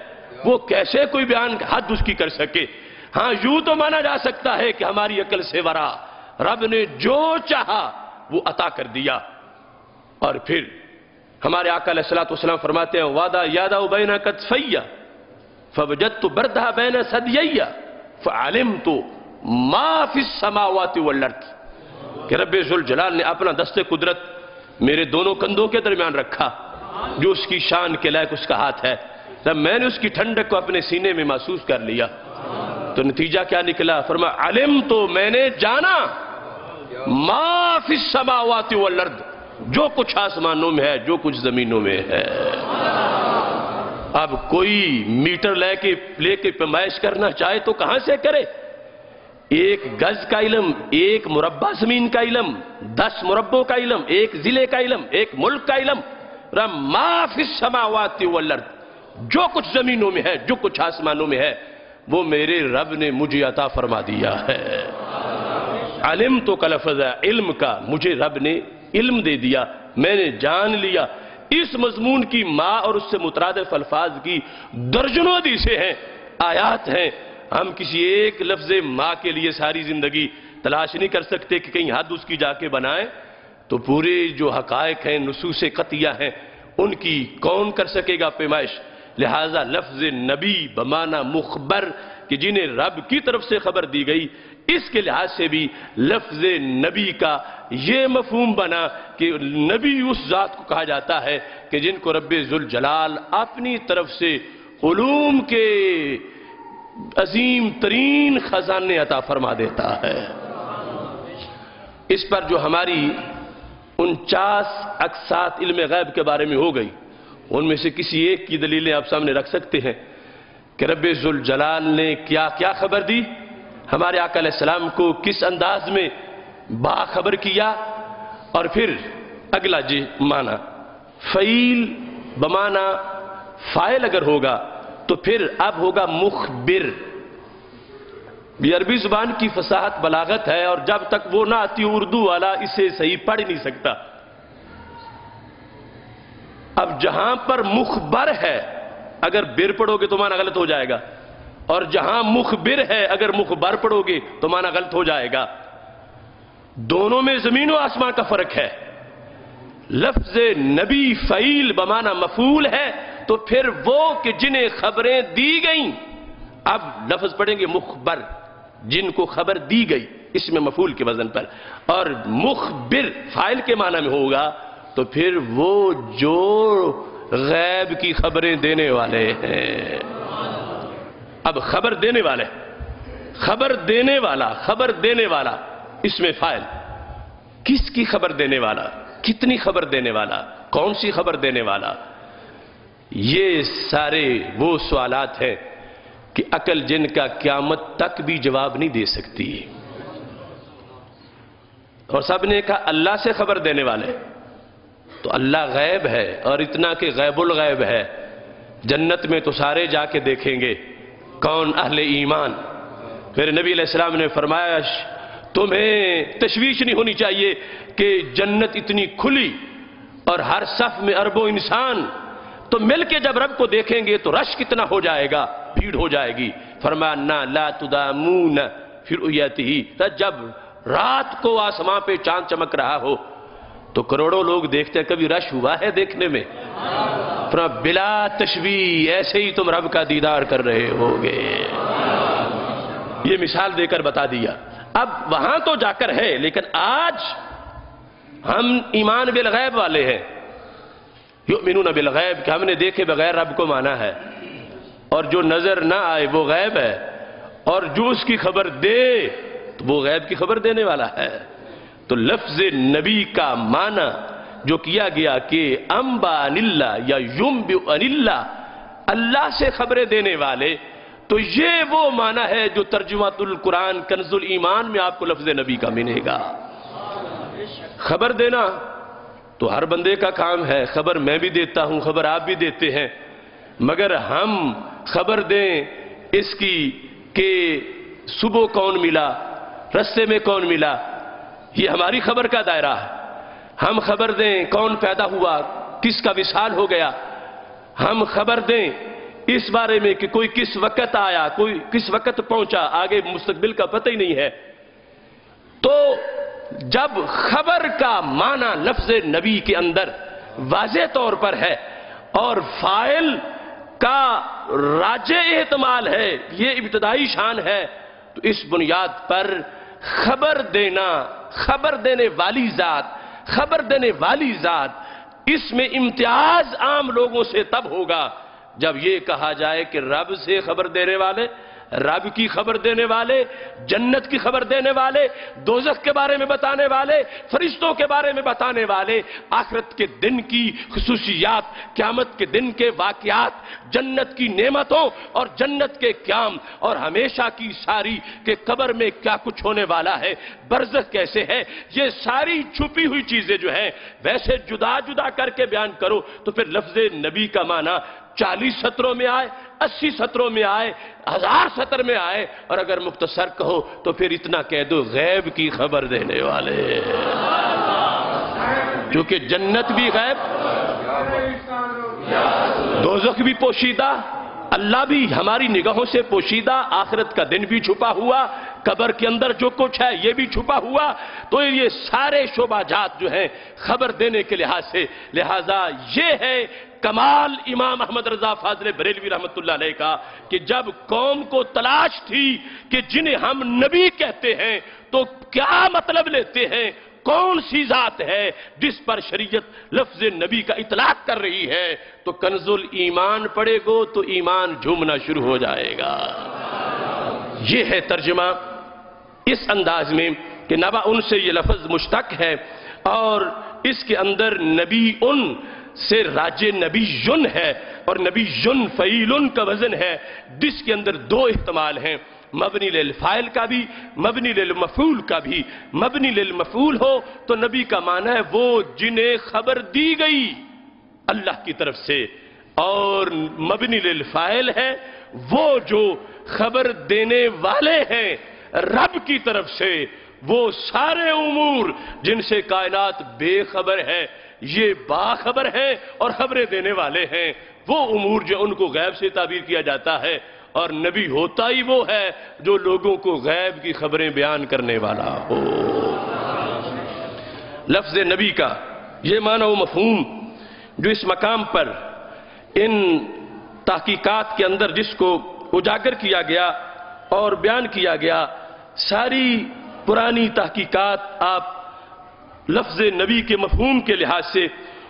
وہ کیسے کوئی بیان حد اس کی کر سکے؟ ہاں یوں تو مانا جا سکتا ہے کہ ہماری عقل سے ورا رب نے جو چاہا وہ عطا کر دیا۔ اور پھر ہمارے آقا علیہ السلام فرماتے ہیں وَعَدَا يَادَوْ بَيْنَ كَتْفَيَّ فَوَجَدْتُ بَرْدَهَا بَيْنَ سَدْيَيَّ فَعَلِمْتُ مَا فِي السَّمَاوَاتِ وَالْأَرْضِ، کہ رب ذوالجلال نے اپنا دست قدرت میرے دونوں کندھوں کے درمیان رکھا، جو اس کی شان کے لائق اس کا ہاتھ ہے، تب میں نے اس کی ٹھنڈک کو اپنے سینے میں محسوس کر لیا۔ تو نتیجہ کیا نکلا؟ فرمایا علم تو میں نے جانا ما فی السماوات والارض، جو کچھ آسمانوں میں ہے، جو کچھ زمینوں میں ہے۔ اب کوئی میٹر لے کے پیمائش کرنا چاہے تو کہاں سے کرے؟ ایک گز کا علم، ایک مربع زمین کا علم، 10 مربعوں کا علم، ایک ضلع کا علم، ایک ملک کا علم، ما فی السماوات والارض، جو کچھ زمینوں میں ہے، جو کچھ آسمانوں میں ہے، وہ میرے رب نے مجھے عطا فرما دیا ہے۔ علم تو کا لفظ ہے، علم کا مجھے رب نے علم دے دیا، میں نے جان لیا۔ اس مضمون کی ماں اور اس سے مترادف الفاظ کی درجنوں حدیثیں ہیں، آیات ہیں۔ ہم کسی ایک لفظ ماں کے لیے ساری زندگی تلاش نہیں کر سکتے کہ کہیں حد اس کی جا کے بنائیں، تو پورے جو حقائق ہیں، نصوص قطعیہ ہیں، ان کی کون کر سکے گا پیمائش؟ لہذا لفظ نبی بمعنی مخبر کہ جنہیں رب کی طرف سے خبر دی گئی، اس کے لحاظ سے بھی لفظ نبی کا یہ مفہوم بنا کہ نبی اس ذات کو کہا جاتا ہے کہ جن کو رب ذوالجلال اپنی طرف سے علوم کے عظیم ترین خزانے عطا فرما دیتا ہے۔ اس پر جو ہماری 49 اقساط علم غیب کے بارے میں ہو گئی، ان میں سے کسی ایک کی دلیلیں آپ سامنے رکھ سکتے ہیں کہ رب ذوالجلال نے کیا کیا خبر دی، ہمارے آقا علیہ السلام کو کس انداز میں باخبر کیا، اور پھر اگلا معنی فعیل بمعنی فاعل اگر ہوگا تو پھر اب ہوگا مخبر۔ یہ عربی زبان کی فصاحت بلاغت ہے، اور جب تک وہ نہ آتی اردو والا اسے صحیح پڑھ نہیں سکتا۔ اب جہاں پر مخبر ہے اگر بر پڑھو گے تو معنی غلط ہو جائے گا، اور جہاں مخبر ہے اگر مخبر پڑھو گے تو معنی غلط ہو جائے گا۔ دونوں میں زمین و آسمان کا فرق ہے۔ لفظ نبی فعیل بمعنی مفعول ہے تو پھر وہ کہ جنہیں خبریں دی گئیں، اب لفظ پڑھیں گے مخبر، جن کو خبر دی گئی، اس میں مفعول کے وزن پر، اور مخبر فاعل کے معنی میں ہوگا تو پھر وہ جو غیب کی خبریں دینے والے ہیں۔ اب خبر دینے والے، خبر دینے والا، خبر دینے والا، اس میں فاعل، کس کی خبر دینے والا، کتنی خبر دینے والا، کون سی خبر دینے والا، یہ سارے وہ سوالات ہیں کہ عقل جن کا قیامت تک بھی جواب نہیں دے سکتی۔ اور سب نے کہا اللہ سے خبر دینے والے، تو اللہ غیب ہے، اور اتنا کہ غیب الغیب ہے، جنت میں تو سارے جا کے دیکھیں گے، کون اہل ایمان۔ پھر نبی علیہ السلام نے فرمایا تمہیں تشویش نہیں ہونی چاہیے کہ جنت اتنی کھلی اور ہر صف میں اربوں انسان، تو مل کے جب رب کو دیکھیں گے تو رش کتنا ہو جائے گا، بھیڑ ہو جائے گی۔ فرمایا لا تدامون فی رؤیتہ، جب رات کو آسمان پہ چاند چمک رہا ہو تو کروڑوں لوگ دیکھتے ہیں، کبھی رش ہوا ہے دیکھنے میں؟ فرمایا بلا تشبیہ، ایسے ہی تم رب کا دیدار کر رہے ہوگے۔ یہ مثال دے کر بتا دیا۔ اب وہاں تو جا کر ہے، لیکن آج ہم ایمان بالغیب والے ہیں، یؤمنون بالغیب، کہ ہم نے دیکھے بغیر رب کو مانا ہے، اور جو نظر نہ آئے وہ غیب ہے، اور جو اس کی خبر دے تو وہ غیب کی خبر دینے والا ہے۔ تو لفظ نبی کا معنی جو کیا گیا کہ انبا عن اللہ یا ینبئ عن اللہ، اللہ سے خبریں دینے والے، تو یہ وہ معنی ہے جو ترجمۃ القرآن کنز الایمان میں آپ کو لفظ نبی کا ملے گا۔ خبر دینا تو ہر بندے کا کام ہے، خبر میں بھی دیتا ہوں، خبر آپ بھی دیتے ہیں، مگر ہم خبر دیں اس کی کہ صبح کون ملا، رستے میں کون ملا، یہ ہماری خبر کا دائرہ ہے۔ ہم خبر دیں کون پیدا ہوا، کس کا وصال ہو گیا، ہم خبر دیں اس بارے میں کہ کوئی کس وقت آیا، کوئی کس وقت پہنچا، آگے مستقبل کا پتہ ہی نہیں ہے۔ تو جب خبر کا معنی لفظ نبی کے اندر واضح طور پر ہے اور فاعل کا راجع احتمال ہے، یہ ابتدائی شان ہے، تو اس بنیاد پر خبر دینا، خبر دینے والی ذات، خبر دینے والی ذات، اس میں امتیاز عام لوگوں سے تب ہوگا جب یہ کہا جائے کہ رب سے خبر دینے والے، رب کی خبر دینے والے، جنت کی خبر دینے والے، دوزخ کے بارے میں بتانے والے، فرشتوں کے بارے میں بتانے والے، آخرت کے دن کی خصوصیات، قیامت کے دن کے واقعات، جنت کی نعمتوں اور جنت کے قیام اور ہمیشہ کی ساری کہ قبر میں کیا کچھ ہونے والا ہے، برزخ کیسے ہے، یہ ساری چھپی ہوئی چیزیں جو ہیں ویسے جدا جدا کر کے بیان کرو تو پھر لفظ نبی کا معنی 40 سطروں میں آئے، 80 سطروں میں آئے، 1000 سطر میں آئے، اور اگر مختصر کہو تو پھر اتنا کہہ دو غیب کی خبر دینے والے، کیونکہ جنت بھی غیب، دوزخ بھی پوشیدہ، اللہ بھی ہماری نگاہوں سے پوشیدہ، آخرت کا دن بھی چھپا ہوا، قبر کے اندر جو کچھ ہے یہ بھی چھپا ہوا، تو یہ سارے شعبہ جات جو ہیں خبر دینے کے لحاظ سے، لہذا یہ ہے کمال امام احمد رضا فاضل بریلوی رحمت اللہ علیہ کا کہ جب قوم کو تلاش تھی کہ جنہیں ہم نبی کہتے ہیں تو کیا مطلب لیتے ہیں، کون سی ذات ہے جس پر شریعت لفظ نبی کا اطلاق کر رہی ہے، تو کنز الایمان پڑھے گو تو ایمان جھومنا شروع ہو جائے گا۔ یہ ہے ترجمہ اس انداز میں کہ نبا ان سے یہ لفظ مشتق ہے، اور اس کے اندر نبی ان سے راج نبی یون ہے، اور نبی یون فعیل کا وزن ہے، جس کے اندر دو احتمال ہیں، مبنی للفاعل کا بھی، مبنی للمفعول کا بھی۔ مبنی للمفعول ہو تو نبی کا معنی ہے وہ جنہیں خبر دی گئی اللہ کی طرف سے، اور مبنی للفاعل ہے وہ جو خبر دینے والے ہیں رب کی طرف سے، وہ سارے امور جن سے کائنات بے خبر ہے یہ باخبر ہیں اور خبریں دینے والے ہیں، وہ امور جو ان کو غیب سے تعبیر کیا جاتا ہے، اور نبی ہوتا ہی وہ ہے جو لوگوں کو غیب کی خبریں بیان کرنے والا ہو۔ لفظ نبی کا یہ معنی و مفہوم جو اس مقام پر ان تحقیقات کے اندر جس کو اجاگر کیا گیا اور بیان کیا گیا، ساری پرانی تحقیقات آپ لفظ نبی کے مفہوم کے لحاظ سے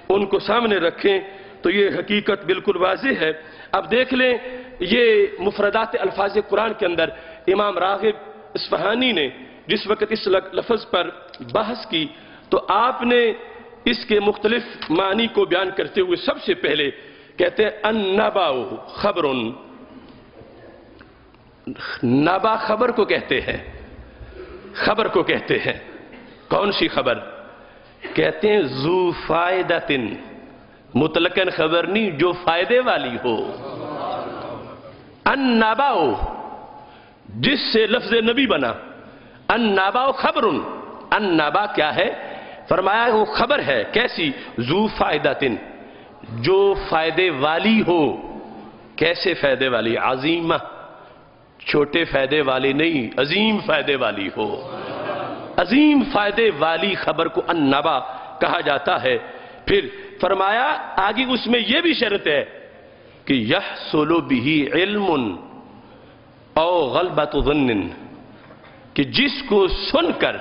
ان کو سامنے رکھیں تو یہ حقیقت بالکل واضح ہے۔ اب دیکھ لیں یہ مفردات الفاظ قرآن کے اندر امام راغب اصفہانی نے جس وقت اس لفظ پر بحث کی تو آپ نے اس کے مختلف معنی کو بیان کرتے ہوئے سب سے پہلے کہتے ہیں النبا خبر، نبا خبر کو کہتے ہیں، خبر کو کہتے ہیں، کون سی خبر؟ کہتے ہیں ذو فائدتن، مطلقاً خبر نہیں جو فائدے والی ہو۔ النبا جس سے لفظ نبی بنا، النبا خبر، النبا کیا ہے؟ فرمایا وہ خبر ہے، کیسی؟ ذو فائدتن، جو فائدے والی ہو۔ کیسے فائدے والی؟ عظیمہ، چھوٹے فائدے والی نہیں، عظیم فائدے والی ہو۔ عظیم فائدے والی خبر کو النبا کہا جاتا ہے۔ پھر فرمایا آگے اس میں یہ بھی شرط ہے کہ یحصل بہ علم او غلبۃ ظن، کہ جس کو سن کر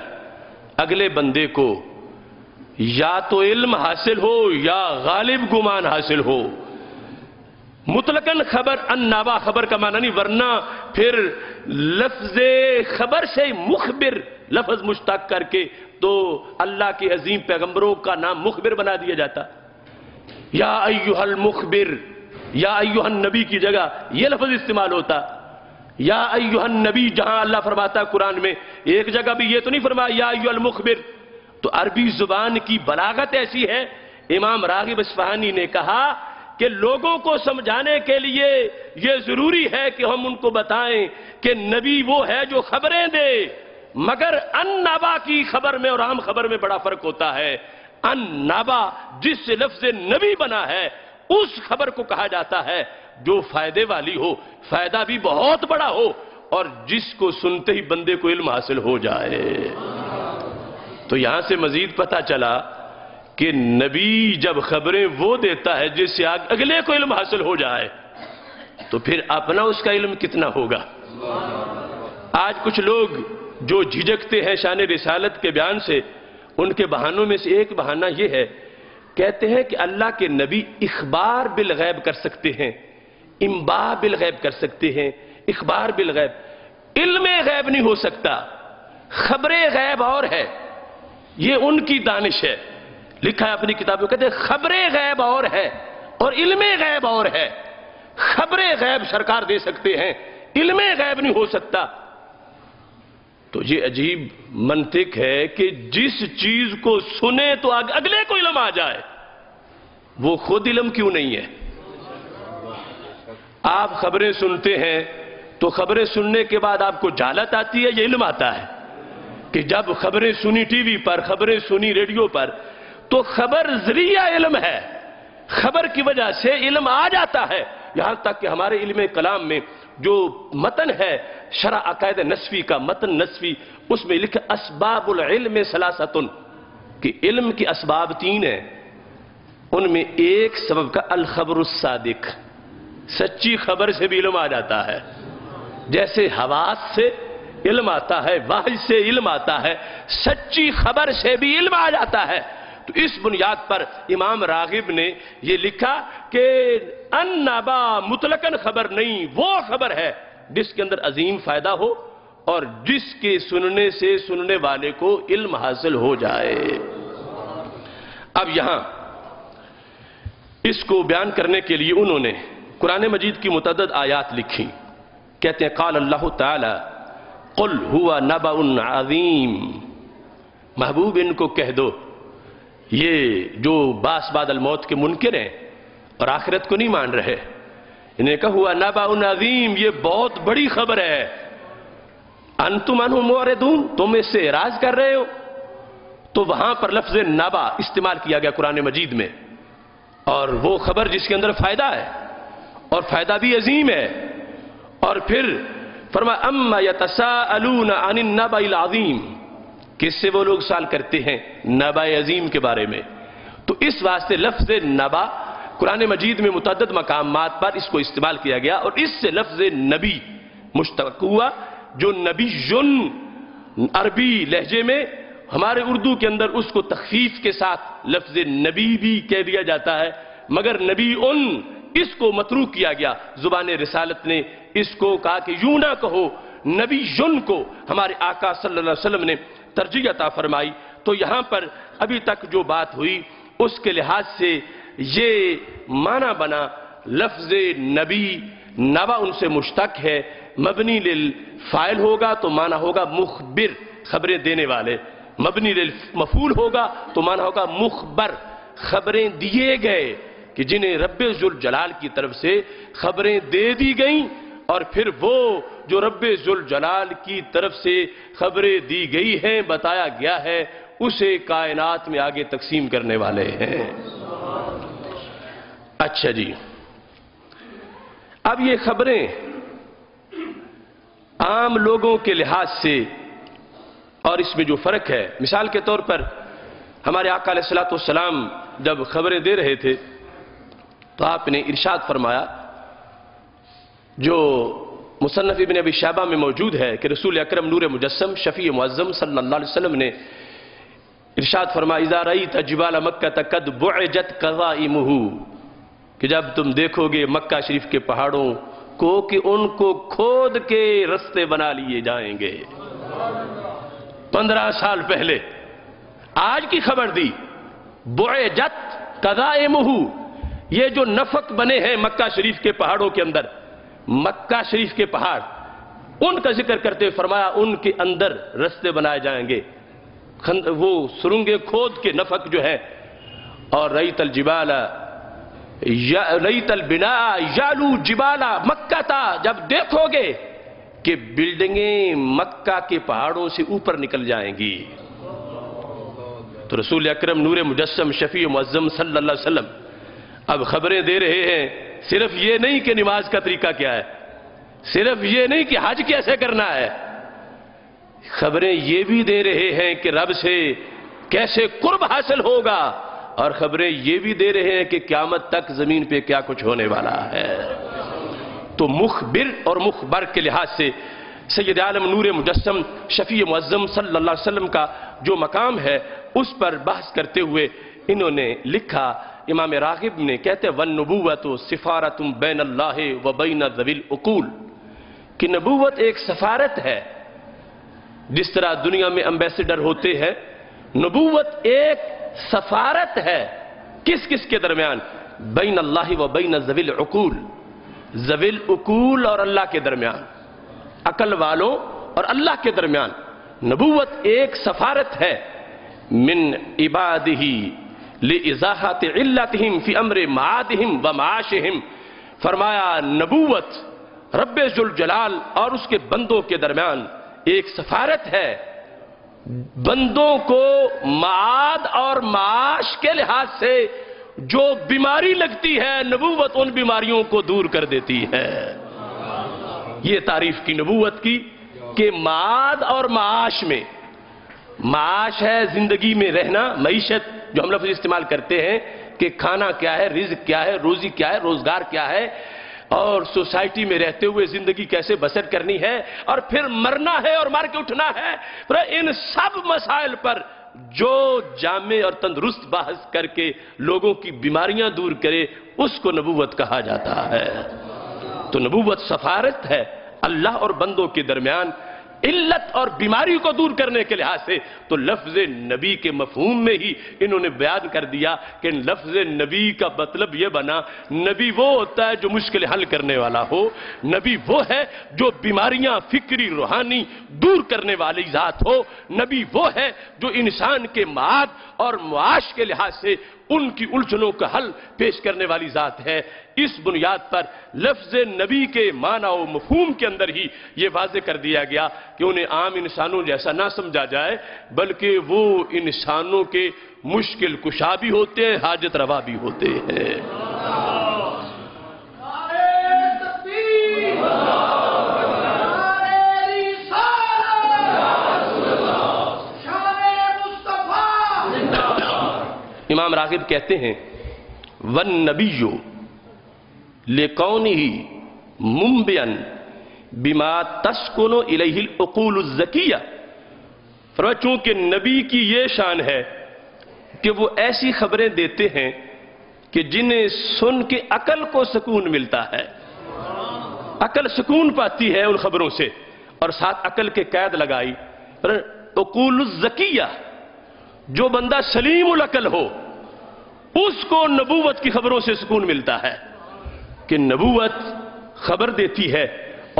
اگلے بندے کو یا تو علم حاصل ہو یا غالب گمان حاصل ہو۔ مطلقاً خبر النبا خبر کا معنی نہیں، ورنہ پھر لفظ خبر سے مخبر لفظ مشتق کر کے تو اللہ کے عظیم پیغمبروں کا نام مخبر بنا دیا جاتا۔ یا ایھا المخبر، یا ایھا النبی کی جگہ یہ لفظ استعمال ہوتا۔ یا ایھا النبی جہاں اللہ فرماتا ہے قرآن میں، ایک جگہ بھی یہ تو نہیں فرمایا یا ایھا المخبر۔ تو عربی زبان کی بلاغت ایسی ہے، امام راغب اصفہانی نے کہا کہ لوگوں کو سمجھانے کے لیے یہ ضروری ہے کہ ہم ان کو بتائیں کہ نبی وہ ہے جو خبریں دے، مگر النبا کی خبر میں اور عام خبر میں بڑا فرق ہوتا ہے۔ النبا جس سے لفظ نبی بنا ہے اس خبر کو کہا جاتا ہے جو فائدے والی ہو، فائدہ بھی بہت بڑا ہو، اور جس کو سنتے ہی بندے کو علم حاصل ہو جائے۔ تو یہاں سے مزید پتہ چلا کہ نبی جب خبریں وہ دیتا ہے جس سے اگلے کو علم حاصل ہو جائے تو پھر اپنا اس کا علم کتنا ہوگا۔ آج کچھ لوگ جو جھجکتے ہیں شان رسالت کے بیان سے، ان کے بہانوں میں سے ایک بہانہ یہ ہے، کہتے ہیں کہ اللہ کے نبی اخبار بالغیب کر سکتے ہیں، انباء بالغیب کر سکتے ہیں، اخبار بالغیب. علم غیب نہیں ہو سکتا، خبر غیب اور ہے، یہ ان کی دانش ہے. لکھا ہے اپنی کتابوں کہتے ہیں خبر غیب اور ہے اور علم غیب اور ہے. خبر غیب سرکار دے سکتے ہیں، علم غیب نہیں ہو سکتا. تو یہ عجیب منطق ہے کہ جس چیز کو سنے تو اگلے کو علم آ جائے، وہ خود علم کیوں نہیں ہے؟ آپ خبریں سنتے ہیں تو خبریں سننے کے بعد آپ کو جہالت آتی ہے یا علم آتا ہے؟ کہ جب خبریں سنی ٹی وی پر، خبریں سنی ریڈیو پر، تو خبر ذریعہ علم ہے، خبر کی وجہ سے علم آ جاتا ہے. یہاں تک کہ ہمارے علم کلام میں جو متن ہے شرح عقائد نسوی کا متن نسوی، اس میں لکھا اسباب العلم ثلاثۃ، کہ علم کی اسباب 3 ہیں. ان میں ایک سبب کا الخبر الصادق، سچی خبر سے بھی علم آ جاتا ہے. جیسے حواس سے علم آتا ہے، وحی سے علم آتا ہے، سچی خبر سے بھی علم آ جاتا ہے. تو اس بنیاد پر امام راغب نے یہ لکھا کہ النبا مطلقاً خبر نہیں، وہ خبر ہے جس کے اندر عظیم فائدہ ہو اور جس کے سننے سے سننے والے کو علم حاصل ہو جائے. اب یہاں اس کو بیان کرنے کے لیے انہوں نے قرآن مجید کی متعدد آیات لکھی. کہتے ہیں قال اللہ تعالی قل ہوا نبأ عظیم، محبوب ان کو کہہ دو یہ جو باس بعد الموت کے منکر ہیں اور آخرت کو نہیں مان رہے، انہیں کہا ہوا نبأ عظیم، یہ بہت بڑی خبر ہے. انتم عنہ معرضون، تم اس سے اعراض کر رہے ہو. تو وہاں پر لفظ نبأ استعمال کیا گیا قرآن مجید میں، اور وہ خبر جس کے اندر فائدہ ہے اور فائدہ بھی عظیم ہے. اور پھر فرمایا اما یتساءلون عن النبأ العظیم، کس سے وہ لوگ سوال کرتے ہیں؟ نبأ عظیم کے بارے میں. تو اس واسطے لفظ نبأ قرآن مجید میں متعدد مقامات پر اس کو استعمال کیا گیا، اور اس سے لفظ نبی مشتق ہوا، جو نبی عربی لہجے میں ہمارے اردو کے اندر اس کو تخفیف کے ساتھ لفظ نبی بھی کہہ دیا جاتا ہے، مگر نبی اس کو متروک کیا گیا. زبان رسالت نے اس کو کہا کہ یوں نہ کہو، نبی کو ہمارے آقا صلی اللہ علیہ وسلم نے ترجیح عطا فرمائی. تو یہاں پر ابھی تک جو بات ہوئی اس کے لحاظ سے یہ معنی بنا لفظ نبی نبا ان سے مشتق ہے، مبنی للفاعل ہوگا تو معنی ہوگا مخبر، خبریں دینے والے. مبنی للمفعول ہوگا تو معنی ہوگا مخبر، خبریں دیے گئے، کہ جنہیں رب ذوالجلال کی طرف سے خبریں دے دی گئیں، اور پھر وہ جو رب ذوالجلال کی طرف سے خبریں دی گئی ہیں، بتایا گیا ہے، اسے کائنات میں آگے تقسیم کرنے والے ہیں. اچھا جی، اب یہ خبریں عام لوگوں کے لحاظ سے اور اس میں جو فرق ہے، مثال کے طور پر ہمارے آقا علیہ الصلوۃ والسلام جب خبریں دے رہے تھے تو آپ نے ارشاد فرمایا، جو مصنف ابن ابی شیبہ میں موجود ہے، کہ رسول اکرم نور مجسم شفیع معظم صلی اللہ علیہ وسلم نے ارشاد فرمایا اذا رأیت جبال مکہ قد بعجت قضائمہ، کہ جب تم دیکھو گے مکہ شریف کے پہاڑوں کو کہ ان کو کھود کے رستے بنا لیے جائیں گے. 15 سال پہلے آج کی خبر دی، بعجت قضائمہ، یہ جو نفق بنے ہیں مکہ شریف کے پہاڑوں کے اندر، مکہ شریف کے پہاڑ، ان کا ذکر کرتے فرمایا ان کے اندر رستے بنائے جائیں گے، وہ سرنگیں کھود کے نفق جو ہے. اور ریت الجبال ریت البناء یعلو جبال مکہ تھا، جب دیکھو گے کہ بلڈنگیں مکہ کے پہاڑوں سے اوپر نکل جائیں گی. تو رسول اکرم نور مجسم شفیع معظم صلی اللہ علیہ وسلم اب خبریں دے رہے ہیں. صرف یہ نہیں کہ نماز کا طریقہ کیا ہے، صرف یہ نہیں کہ حج کیسے کرنا ہے، خبریں یہ بھی دے رہے ہیں کہ رب سے کیسے قرب حاصل ہوگا، اور خبریں یہ بھی دے رہے ہیں کہ قیامت تک زمین پہ کیا کچھ ہونے والا ہے. تو مخبر اور مخبر کے لحاظ سے سید عالم نور مجسم شفیع معظم صلی اللہ علیہ وسلم کا جو مقام ہے اس پر بحث کرتے ہوئے انہوں نے لکھا، امام راغب نے کہتے وَالنُّبُوَّةُ سِفَارَةٌ بَيْنَ اللَّهِ وَبَيْنَ ذَوِي الْعُقُولِ، کہ نبوت ایک سفارت ہے. جس طرح دنیا میں امبیسڈر ہوتے ہیں، نبوت ایک سفارت ہے. کس کس کے درمیان؟ بین اللہ و بین ذوی العقول، ذوی العقول اور اللہ کے درمیان، عقل والوں اور اللہ کے درمیان. نبوت ایک سفارت ہے من عبادہ لإزاحۃ علتہم فی امر معادہم و معاشہم. فرمایا نبوت رب ذوالجلال اور اس کے بندوں کے درمیان ایک سفارت ہے. بندوں کو معاد اور معاش کے لحاظ سے جو بیماری لگتی ہے، نبوت ان بیماریوں کو دور کر دیتی ہے. یہ تعریف کی نبوت کی کہ معاد اور معاش میں، معاش ہے زندگی میں رہنا، معیشت جو ہم لفظ استعمال کرتے ہیں کہ کھانا کیا ہے، رزق کیا ہے، روزی کیا ہے، روزگار کیا ہے، اور سوسائٹی میں رہتے ہوئے زندگی کیسے بسر کرنی ہے، اور پھر مرنا ہے اور مار کے اٹھنا ہے. ان سب مسائل پر جو جامع اور تندرست بحث کر کے لوگوں کی بیماریاں دور کرے، اس کو نبوت کہا جاتا ہے. تو نبوت سفارت ہے اللہ اور بندوں کے درمیان علت اور بیماری کو دور کرنے کے لحاظ سے. تو لفظ نبی کے مفہوم میں ہی انہوں نے بیان کر دیا کہ لفظ نبی کا مطلب یہ بنا، نبی وہ ہوتا ہے جو مشکل حل کرنے والا ہو، نبی وہ ہے جو بیماریاں فکری روحانی دور کرنے والی ذات ہو، نبی وہ ہے جو انسان کے معاد اور معاش کے لحاظ سے ان کی الجھنوں کا حل پیش کرنے والی ذات ہے. اس بنیاد پر لفظ نبی کے معنی و مفہوم کے اندر ہی یہ واضح کر دیا گیا کہ انہیں عام انسانوں جیسا نہ سمجھا جائے، بلکہ وہ انسانوں کے مشکل کشا بھی ہوتے ہیں، حاجت روا بھی ہوتے ہیں. امام راغب کہتے ہیں وَالنَّبِيُّ لِقَوْنِهِ مُنبِئًا بِمَا تَسْكُنُ إِلَيْهِ الْعُقُولُ الزَّكِيَّةُ. فرمایا چونکہ نبی کی یہ شان ہے کہ وہ ایسی خبریں دیتے ہیں کہ جنہیں سن کے عقل کو سکون ملتا ہے، عقل سکون پاتی ہے ان خبروں سے، اور ساتھ عقل کے قید لگائی عقول الزکیہ. جو بندہ سلیم العقل ہو اس کو نبوت کی خبروں سے سکون ملتا ہے کہ نبوت خبر دیتی ہے،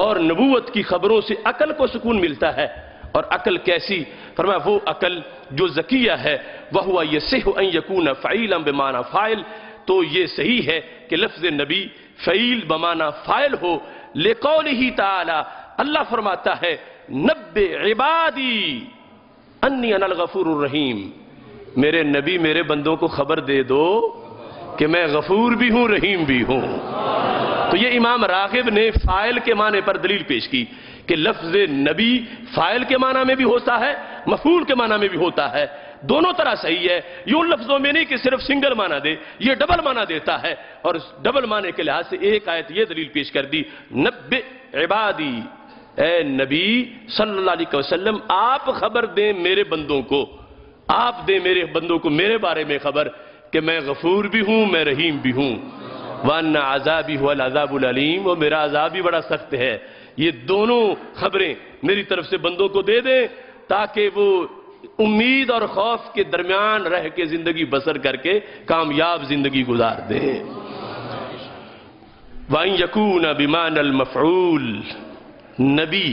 اور نبوت کی خبروں سے عقل کو سکون ملتا ہے. اور عقل کیسی؟ فرمایا وہ عقل جو ذکیہ ہے وَهُوَ يَصِحُ أَن يَكُونَ فَعِيلًا بِمَعنَى فاعل. تو یہ صحیح ہے کہ لفظ نبی فعیل بمعنی فاعل ہو. لِقَوْلِهِ تعالی، اللہ فرماتا ہے نَبِّئْ عِبَادِي انی انا الغفور الرحیم. میرے نبی میرے بندوں کو خبر دے دو کہ میں غفور بھی ہوں رحیم بھی ہوں. تو یہ امام راغب نے فاعل کے معنی پر دلیل پیش کی کہ لفظ نبی فاعل کے معنی میں بھی ہوتا ہے، مفعول کے معنی میں بھی ہوتا ہے. دونوں طرح صحیح ہے. یوں لفظوں میں نہیں کہ صرف سنگل معنی دے، یہ ڈبل معنی دیتا ہے. اور ڈبل معنی کے لحاظ سے ایک آیت یہ دلیل پیش کر دی نبئ عبادی، اے نبی صلی اللہ علیہ وسلم آپ خبر دیں میرے بندوں کو، آپ دیں میرے بندوں کو میرے بارے میں خبر کہ میں غفور بھی ہوں میں رحیم بھی ہوں. وَأَنَّ عَذَابِي هُوَ الْعَذَابُ الْعَلِيمُ، اور میرا عذاب بھی بڑا سخت ہے. یہ دونوں خبریں میری طرف سے بندوں کو دے دیں تاکہ وہ امید اور خوف کے درمیان رہ کے زندگی بسر کر کے کامیاب زندگی گزار دیں. وَأَن يَكُونَ بِمَعنَى الْمَفْعُولِ، نبی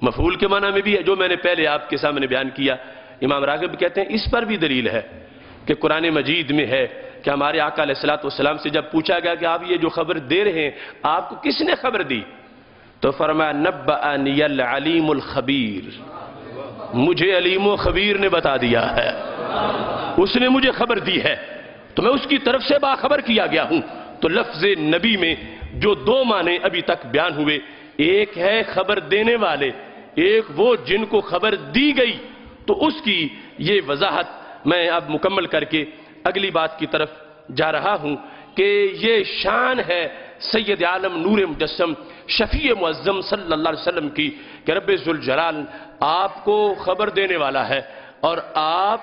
مفعول کے معنی میں بھی ہے جو میں نے پہلے آپ کے سامنے بیان کیا. امام راغب کہتے ہیں اس پر بھی دلیل ہے کہ قرآن مجید میں ہے کہ ہمارے آقا علیہ السلام سے جب پوچھا گیا کہ آپ یہ جو خبر دے رہے ہیں آپ کو کس نے خبر دی، تو فرمایا نبأنی العلیم الخبیر، مجھے علیم و خبیر نے بتا دیا ہے، اس نے مجھے خبر دی ہے تو میں اس کی طرف سے باخبر کیا گیا ہوں. تو لفظ نبی میں جو دو معنی ابھی تک بیان ہوئے، ایک ہے خبر دینے والے، ایک وہ جن کو خبر دی گئی. تو اس کی یہ وضاحت میں اب مکمل کر کے اگلی بات کی طرف جا رہا ہوں کہ یہ شان ہے سید عالم نور مجسم شفیع معظم صلی اللہ علیہ وسلم کی کہ رب ذوالجلال آپ کو خبر دینے والا ہے اور آپ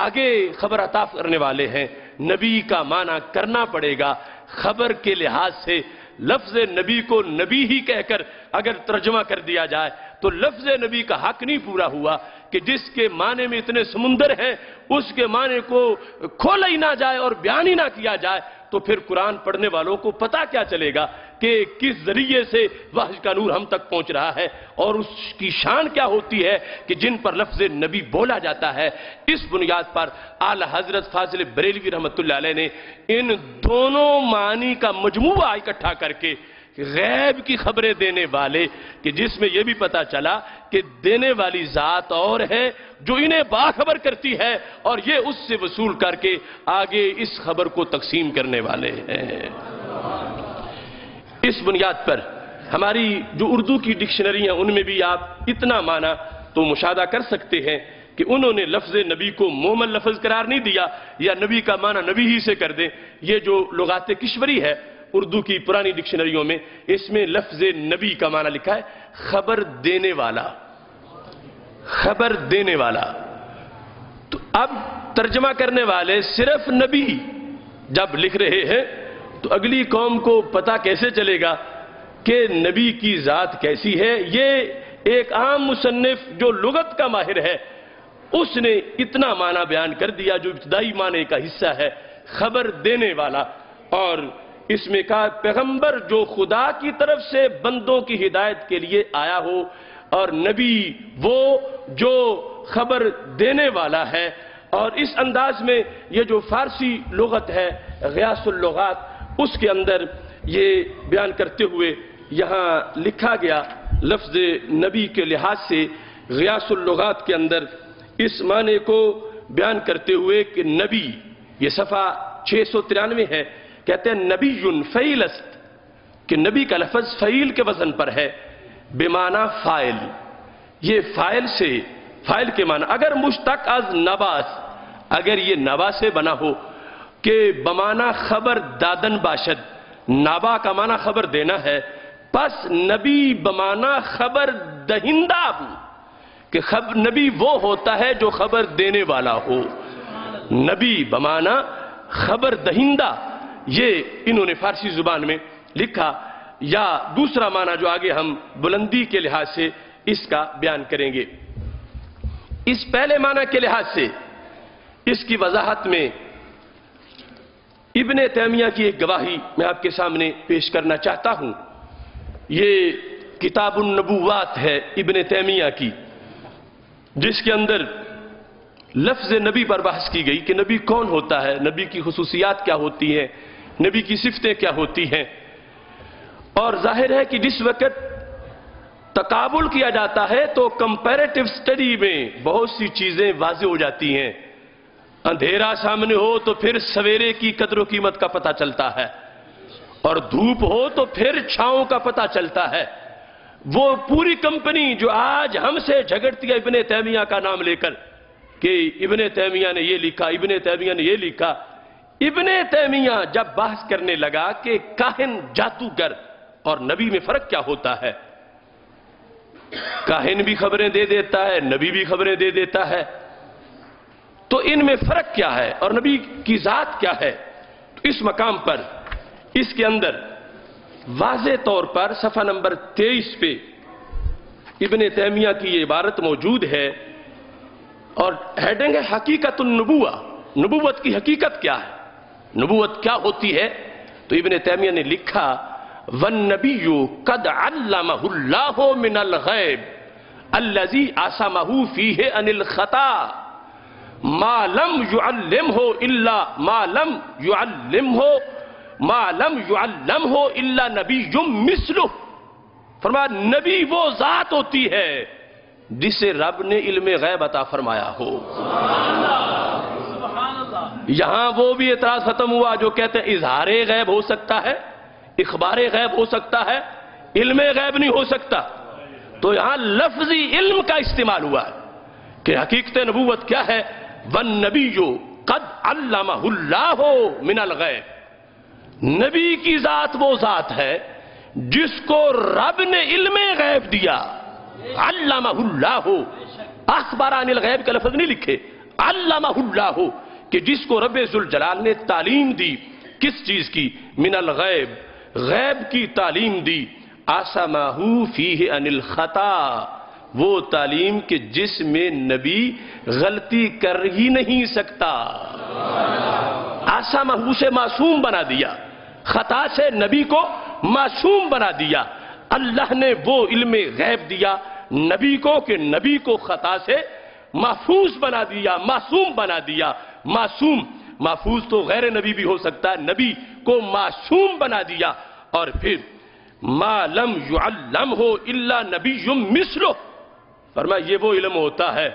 آگے خبر عطا کرنے والے ہیں. نبی کا معنی کرنا پڑے گا خبر کے لحاظ سے لفظ نبی کو نبی ہی کہہ کر اگر ترجمہ کر دیا جائے تو لفظ نبی کا حق نہیں پورا ہوا کہ جس کے معنی میں اتنے سمندر ہیں اس کے معنی کو کھولا ہی نہ جائے اور بیان ہی نہ کیا جائے تو پھر قرآن پڑھنے والوں کو پتہ کیا چلے گا کہ کس ذریعے سے وحی کا نور ہم تک پہنچ رہا ہے اور اس کی شان کیا ہوتی ہے کہ جن پر لفظ نبی بولا جاتا ہے۔ اس بنیاد پر اعلی حضرت فاضل بریلوی رحمۃ اللہ علیہ نے ان دونوں معنی کا مجموعہ اکٹھا کر کے غیب کی خبریں دینے والے کہ جس میں یہ بھی پتا چلا کہ دینے والی ذات اور ہے جو انہیں باخبر کرتی ہے اور یہ اس سے وصول کر کے آگے اس خبر کو تقسیم کرنے والے ہیں۔ اس بنیاد پر ہماری جو اردو کی ڈکشنری ہیں ان میں بھی آپ اتنا معنی تو مشاہدہ کر سکتے ہیں کہ انہوں نے لفظ نبی کو مومن لفظ قرار نہیں دیا یا نبی کا معنی نبی ہی سے کر دیں۔ یہ جو لغات کشوری ہے اردو کی پرانی ڈکشنریوں میں اس میں لفظ نبی کا معنی لکھا ہے خبر دینے والا، خبر دینے والا۔ تو اب ترجمہ کرنے والے صرف نبی جب لکھ رہے ہیں تو اگلی قوم کو پتہ کیسے چلے گا کہ نبی کی ذات کیسی ہے؟ یہ ایک عام مصنف جو لغت کا ماہر ہے اس نے اتنا معنی بیان کر دیا جو ابتدائی معنی کا حصہ ہے خبر دینے والا، اور اس میں کہا پیغمبر جو خدا کی طرف سے بندوں کی ہدایت کے لیے آیا ہو اور نبی وہ جو خبر دینے والا ہے۔ اور اس انداز میں یہ جو فارسی لغت ہے غیاث اللغات اس کے اندر یہ بیان کرتے ہوئے یہاں لکھا گیا لفظ نبی کے لحاظ سے غیاث اللغات کے اندر اس معنی کو بیان کرتے ہوئے کہ نبی، یہ صفحہ 693 ہے، کہتے ہیں نبی فعیل است کہ نبی کا لفظ فعیل کے وزن پر ہے بمعنی فائل، یہ فائل سے فائل کے معنی اگر مشتق از نباس، اگر یہ نبا سے بنا ہو کہ بمعنی خبر دادن باشد، نبا کا معنی خبر دینا ہے، پس نبی بمعنی خبر دہندہ کہ نبی وہ ہوتا ہے جو خبر دینے والا ہو، نبی بمعنی خبر دہندہ، یہ انہوں نے فارسی زبان میں لکھا۔ یا دوسرا معنی جو آگے ہم بلندی کے لحاظ سے اس کا بیان کریں گے۔ اس پہلے معنی کے لحاظ سے اس کی وضاحت میں ابن تیمیہ کی ایک گواہی میں آپ کے سامنے پیش کرنا چاہتا ہوں۔ یہ کتاب النبوات ہے ابن تیمیہ کی، جس کے اندر لفظ نبی پر بحث کی گئی کہ نبی کون ہوتا ہے، نبی کی خصوصیات کیا ہوتی ہیں، نبی کی صفتیں کیا ہوتی ہیں۔ اور ظاہر ہے کہ جس وقت تقابل کیا جاتا ہے تو کمپیریٹیو سٹڈی میں بہت سی چیزیں واضح ہو جاتی ہیں۔ اندھیرا سامنے ہو تو پھر سویرے کی قدر و قیمت کا پتہ چلتا ہے، اور دھوپ ہو تو پھر چھاؤں کا پتہ چلتا ہے۔ وہ پوری کمپنی جو آج ہم سے جھگڑتی ہے ابن تیمیہ کا نام لے کر کہ ابن تیمیہ نے یہ لکھا، ابن تیمیہ نے یہ لکھا، ابن تیمیہ جب بحث کرنے لگا کہ کاہن جادوگر اور نبی میں فرق کیا ہوتا ہے، کاہن بھی خبریں دے دیتا ہے، نبی بھی خبریں دے دیتا ہے، تو ان میں فرق کیا ہے اور نبی کی ذات کیا ہے؟ تو اس مقام پر اس کے اندر واضح طور پر صفحہ نمبر 23 پہ ابن تیمیہ کی یہ عبارت موجود ہے اور ہیڈنگ ہے حقیقت النبوہ، نبوت کی حقیقت کیا ہے، نبوت کیا ہوتی ہے؟ تو ابن تیمیہ نے لکھا وَالنَّبِيُّ قَدْ عَلَّمَهُ اللَّهُ مِنَ الْغَيْبِ الَّذِي عَصَمَهُ فِيهِ عَنِ الْخَطَأِ مَا لَمْ يُعَلِّمْهُ إِلَّا نَبِيٌّ مِثْلُهُ۔ فرمایا نبی وہ ذات ہوتی ہے جسے رب نے علم غیب عطا فرمایا ہو۔ یہاں وہ بھی اعتراض ختم ہوا جو کہتے ہیں اظہار غیب ہو سکتا ہے، اخبار غیب ہو سکتا ہے، علم غیب نہیں ہو سکتا۔ تو یہاں لفظی علم کا استعمال ہوا ہے کہ حقیقت نبوت کیا ہے؟ وَالنَّبِيُّ قَدْ عَلَّمَهُ اللَّهُ مِنَ الْغَيْبِ، نبی کی ذات وہ ذات ہے جس کو رب نے علم غیب دیا۔ علمہ اللہ، اخبر عن الغیب کا لفظ نہیں لکھے، علمہ اللہ کہ جس کو رب ذوالجلال نے تعلیم دی، کس چیز کی؟ من الغیب، غیب کی تعلیم دی، آسماہو فیہ عن الخطا، وہ تعلیم کہ جس میں نبی غلطی کر ہی نہیں سکتا، آسماہو سے معصوم بنا دیا، خطا سے نبی کو معصوم بنا دیا۔ اللہ نے وہ علم غیب دیا نبی کو کہ نبی کو خطا سے محفوظ بنا دیا، معصوم بنا دیا۔ معصوم، محفوظ تو غیر نبی بھی ہو سکتا ہے، نبی کو معصوم بنا دیا۔ اور پھر ما لم يعلمہ الا نبی مثلہ، فرمایا یہ وہ علم ہوتا ہے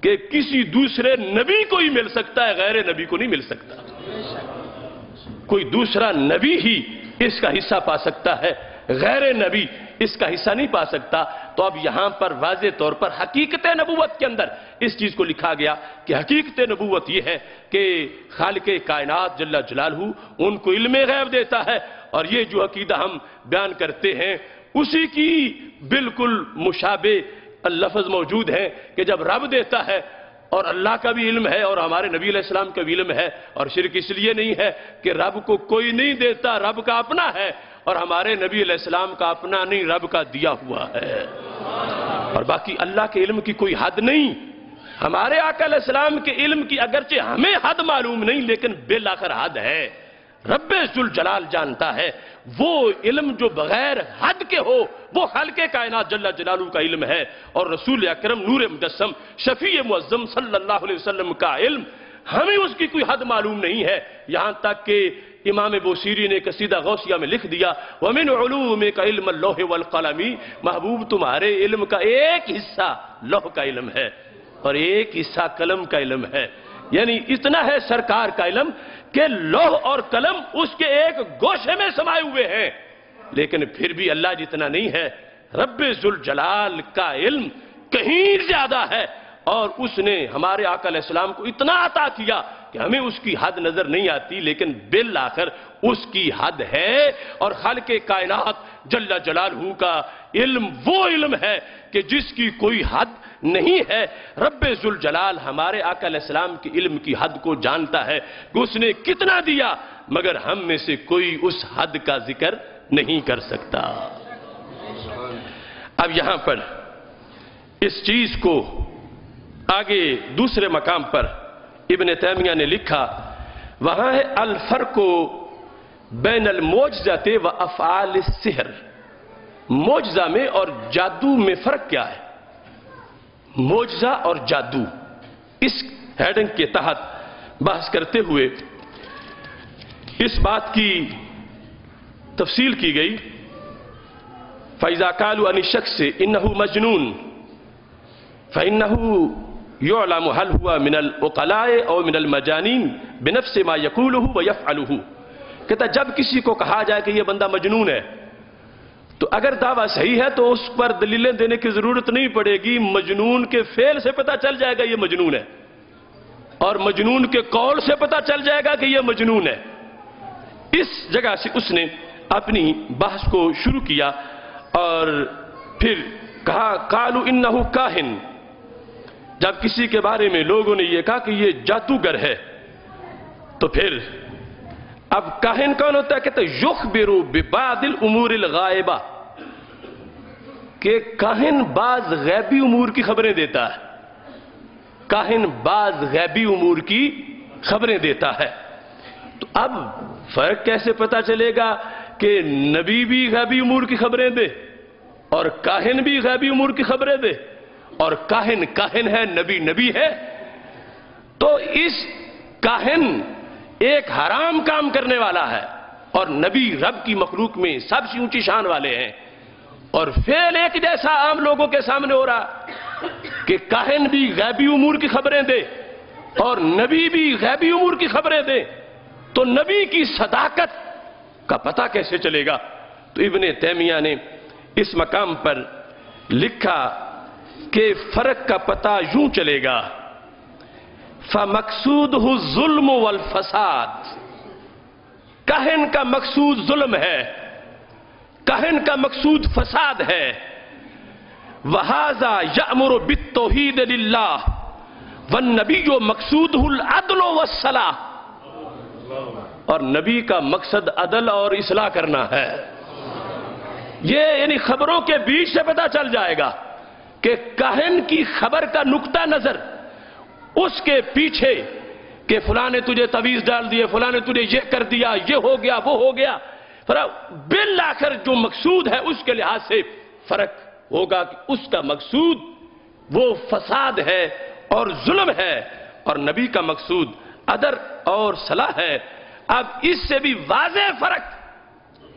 کہ کسی دوسرے نبی کو ہی مل سکتا ہے، غیر نبی کو نہیں مل سکتا، کوئی دوسرا نبی ہی اس کا حصہ پا سکتا ہے، غیر نبی اس کا حصہ نہیں پا سکتا۔ تو اب یہاں پر واضح طور پر حقیقت نبوت کے اندر اس چیز کو لکھا گیا کہ حقیقت نبوت یہ ہے کہ خالق کائنات جل جلالہ ان کو علم غیب دیتا ہے، اور یہ جو عقیدہ ہم بیان کرتے ہیں اسی کی بالکل مشابہ لفظ موجود ہیں کہ جب رب دیتا ہے اور اللہ کا بھی علم ہے اور ہمارے نبی علیہ السلام کا بھی علم ہے، اور شرک اس لیے نہیں ہے کہ رب کو کوئی نہیں دیتا، رب کا اپنا ہے، اور ہمارے نبی علیہ السلام کا اپنا نہیں، رب کا دیا ہوا ہے، اور باقی اللہ کے علم کی کوئی حد نہیں۔ ہمارے آقا علیہ السلام کے علم کی اگرچہ ہمیں حد معلوم نہیں، لیکن بالآخر حد ہے، رب ذوالجلال جانتا ہے۔ وہ علم جو بغیر حد کے ہو وہ خالق کائنات جل جلالہ کا علم ہے، اور رسول اکرم نور مجسم شفیع معظم صلی اللہ علیہ وسلم کا علم ہمیں اس کی کوئی حد معلوم نہیں ہے، یہاں تک کہ امام بوصیری نے قصیدہ غوثیہ میں لکھ دیا وَمِنْ عُلُومِكَ عِلْمَ اللَّوْحِ وَالْقَلَمِ، محبوب تمہارے علم کا ایک حصہ لوح کا علم ہے اور ایک حصہ قلم کا علم ہے، یعنی اتنا ہے سرکار کا علم کہ لوح اور قلم اس کے ایک گوشے میں سمائے ہوئے ہیں، لیکن پھر بھی اللہ جتنا نہیں ہے، رب ذوالجلال کا علم کہیں زیادہ ہے، اور اس نے ہمارے آقا علیہ السلام کو اتنا عطا کیا کہ ہمیں اس کی حد نظر نہیں آتی، لیکن بالآخر اس کی حد ہے، اور خالق کائنات جل جلالہ کا علم وہ علم ہے کہ جس کی کوئی حد نہیں ہے۔ رب ذوالجلال ہمارے آقا علیہ السلام کے علم کی حد کو جانتا ہے کہ اس نے کتنا دیا، مگر ہم میں سے کوئی اس حد کا ذکر نہیں کر سکتا۔ اب یہاں پر اس چیز کو آگے دوسرے مقام پر ابن تیمیہ نے لکھا، وہاں ہے الفرق بین المعجزہ و افعال السحر، معجزہ میں اور جادو میں فرق کیا ہے؟ معجزہ اور جادو، اس ہیڈنگ کے تحت بحث کرتے ہوئے اس بات کی تفصیل کی گئی فَإِذَا قَالُوا عَنِ الشَّخْصِ إِنَّهُ مَجْنُونَ فَإِنَّهُ يُعْلَمُ هَلْ هُوَ مِنَ الْعُقَلَاءِ أَوْ مِنَ الْمَجَانِينَ بِنَفْسِ مَا يَقُولُهُ وَيَفْعَلُهُ، کہتا جب کسی کو کہا جائے کہ یہ بندہ مجنون ہے تو اگر دعویٰ صحیح ہے تو اس پر دلیلیں دینے کی ضرورت نہیں پڑے گی، مجنون کے فعل سے پتہ چل جائے گا یہ مجنون ہے، اور مجنون کے قول سے پتہ چل جائے گا کہ یہ مجنون ہے۔ اس جگہ سے اس نے اپنی بحث کو شروع کیا اور پھر کہا قالوا انہو کاہن، جب کسی کے بارے میں لوگوں نے یہ کہا کہ یہ جادوگر ہے، تو پھر اب کاہن کون ہوتا ہے؟ کہتے ہیں یخبر ببعض الامور الغائبہ، کہ کاہن بعض غیبی امور کی خبریں دیتا ہے، کاہن بعض غیبی امور کی خبریں دیتا ہے۔ تو اب فرق کیسے پتا چلے گا کہ نبی بھی غیبی امور کی خبریں دے اور کاہن بھی غیبی امور کی خبریں دے، اور کاہن کاہن ہے، نبی نبی ہے؟ تو اس کاہن ایک حرام کام کرنے والا ہے، اور نبی رب کی مخلوق میں سب سے اونچی شان والے ہیں، اور فعل ایک جیسا عام لوگوں کے سامنے ہو رہا کہ کاہن بھی غیبی امور کی خبریں دے اور نبی بھی غیبی امور کی خبریں دے، تو نبی کی صداقت کا پتہ کیسے چلے گا؟ تو ابن تیمیہ نے اس مقام پر لکھا کہ فرق کا پتہ یوں چلے گا فَمَقْصُودُهُ الظُّلْمُ وَالْفَسَادُ، کاہن کا مقصود ظلم ہے، کاہن کا مقصود فساد ہے، وَهَذَا يَأْمُرُ بِالتَّوْحِيدِ لِلَّهِ وَالنَّبِيُّ مَقْصُودُهُ الْعَدْلُ وَالصَّلَاحُ، اور نبی کا مقصد عدل اور اصلاح کرنا ہے۔ یہ یعنی خبروں کے بیچ سے پتہ چل جائے گا کہ کاہن کی خبر کا نقطہ نظر اس کے پیچھے کہ فلاں نے تجھے تعویذ ڈال دیے، فلاں نے تجھے یہ کر دیا، یہ ہو گیا، وہ ہو گیا، بالآخر جو مقصود ہے اس کے لحاظ سے فرق ہوگا کہ اس کا مقصود وہ فساد ہے اور ظلم ہے، اور نبی کا مقصود عدل اور صلاح ہے۔ اب اس سے بھی واضح فرق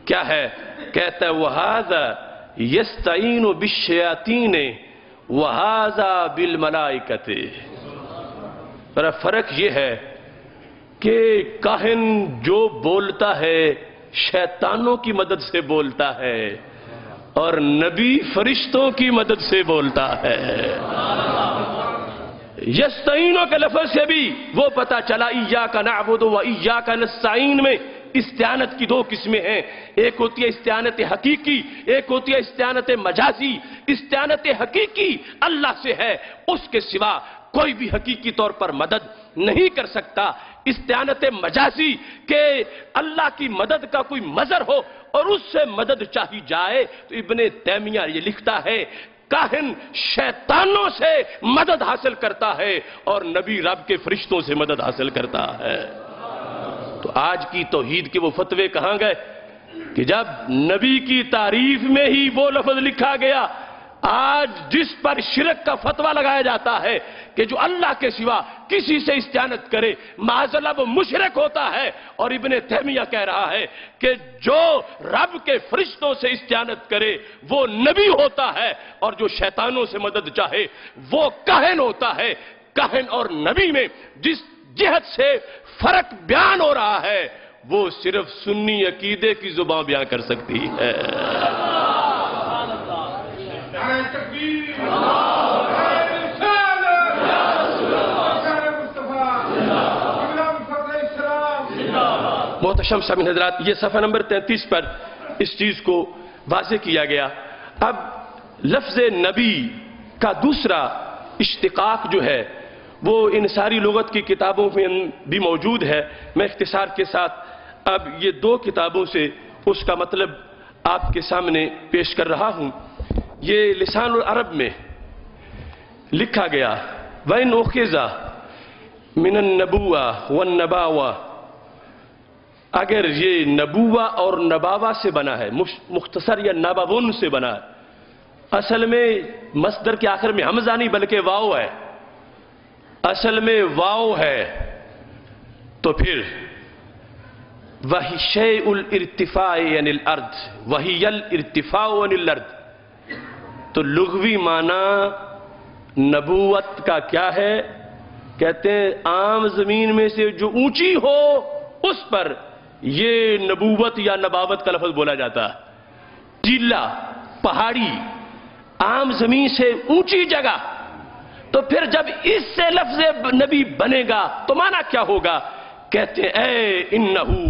کیا ہے؟ کہتا ہے وَهَذَا يَسْتَعِينُ بِالشَّيَاطِينِ وَهَذَا بِالْمَلَائِكَةِ۔ فرق یہ ہے کہ کاہن جو بولتا ہے شیطانوں کی مدد سے بولتا ہے اور نبی فرشتوں کی مدد سے بولتا ہے۔ یستعینوں کے لفظ سے بھی وہ پتہ چلا ایاک نعبد و ایاک نستعین میں استعانت کی دو قسمیں ہیں، ایک ہوتی ہے استعانت حقیقی، ایک ہوتی ہے استعانت مجازی۔ استعانت حقیقی اللہ سے ہے، اس کے سوا کوئی بھی حقیقی طور پر مدد نہیں کر سکتا۔ استعانت مجازی کہ اللہ کی مدد کا کوئی مظہر ہو اور اس سے مدد چاہی جائے، تو ابن تیمیہ یہ لکھتا ہے کاہن شیطانوں سے مدد حاصل کرتا ہے اور نبی رب کے فرشتوں سے مدد حاصل کرتا ہے۔ تو آج کی توحید کے وہ فتوے کہاں گئے کہ جب نبی کی تعریف میں ہی وہ لفظ لکھا گیا، آج جس پر شرک کا فتویٰ لگایا جاتا ہے کہ جو اللہ کے سوا کسی سے استعانت کرے معاذ اللہ وہ مشرک ہوتا ہے، اور ابن تیمیہ کہہ رہا ہے کہ جو رب کے فرشتوں سے استعانت کرے وہ نبی ہوتا ہے، اور جو شیطانوں سے مدد چاہے وہ کاہن ہوتا ہے۔ کاہن اور نبی میں جس جہت سے فرق بیان ہو رہا ہے وہ صرف سنی عقیدے کی زبان بیان کر سکتی ہے۔ محتشم سامعین حضرات، یہ صفحہ نمبر 33 پر اس چیز کو واضح کیا گیا۔ اب لفظ نبی کا دوسرا اشتقاق جو ہے وہ ان ساری لغت کی کتابوں میں بھی موجود ہے۔ میں اختصار کے ساتھ اب یہ دو کتابوں سے اس کا مطلب آپ کے سامنے پیش کر رہا ہوں۔ یہ لسان العرب میں لکھا گیا وَإِنْ أُخِذَ مِنَ النَّبُوَّةِ وَالنَّبَاوَةِ، اگر یہ نبوہ اور نباوہ سے بنا ہے، مختصر یا نباون سے بنا ہے، اصل میں مصدر کے آخر میں حمزہ نہیں بلکہ واو ہے، اصل میں واو ہے، تو پھر وَهِ شَيْءُ الْإِرْتِفَاءِ عَنِ الْأَرْضِ وَهِيَ الْإِرْتِفَاءُ عَنِ الْأَرْضِ، تو لغوی معنی نبوت کا کیا ہے؟ کہتے ہیں عام زمین میں سے جو اونچی ہو اس پر یہ نبوت یا نباوت کا لفظ بولا جاتا ہے۔ ٹیلا، پہاڑی، عام زمین سے اونچی جگہ، تو پھر جب اس سے لفظ نبی بنے گا تو معنی کیا ہوگا؟ کہتے ہیں اے انہو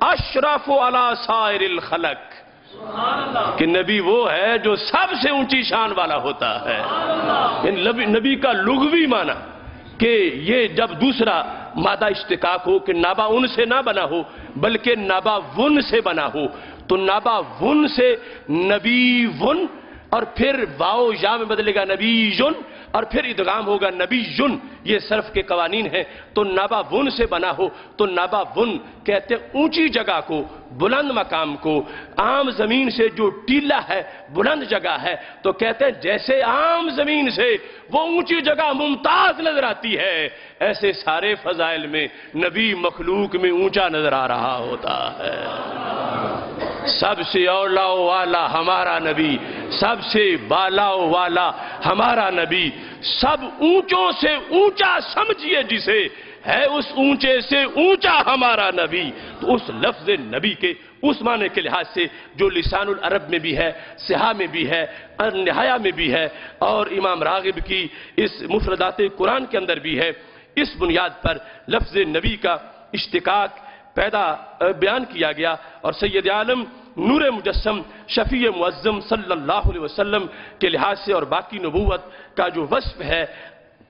اشرف علی سائر الخلق، کہ نبی وہ ہے جو سب سے اونچی شان والا ہوتا ہے۔ نبی کا لغوی معنی کہ یہ جب دوسرا مادہ اشتقاق ہو کہ نابا ان سے نہ بنا ہو بلکہ نابا ون سے بنا ہو، تو نابا ون سے نبی ون، اور پھر واو یا میں بدلے گا نبی یون، اور پھر ادغام ہوگا نبی یون، یہ صرف کے قوانین ہیں۔ تو نابا ون سے بنا ہو تو نابا ون کہتے ہیں اونچی جگہ کو، بلند مقام کو۔ عام زمین سے جو ٹیلا ہے بلند جگہ ہے، تو کہتے ہیں جیسے عام زمین سے وہ اونچی جگہ ممتاز نظر آتی ہے، ایسے سارے فضائل میں نبی مخلوق میں اونچا نظر آ رہا ہوتا ہے۔ سب سے اولا والا ہمارا نبی، سب سے بالا والا ہمارا نبی، سب اونچوں سے اونچا سمجھیے جسے، ہے اس اونچے سے اونچا ہمارا نبی۔ تو اس لفظ نبی کے اس معنی کے لحاظ سے جو لسان العرب میں بھی ہے، صحاح میں بھی ہے، النہایہ میں بھی ہے، اور امام راغب کی اس مفردات قرآن کے اندر بھی ہے، اس بنیاد پر لفظ نبی کا اشتقاق بیان کیا گیا، اور سید عالم نور مجسم شفیع معظم صلی اللہ علیہ وسلم کے لحاظ سے اور باقی نبوت کا جو وصف ہے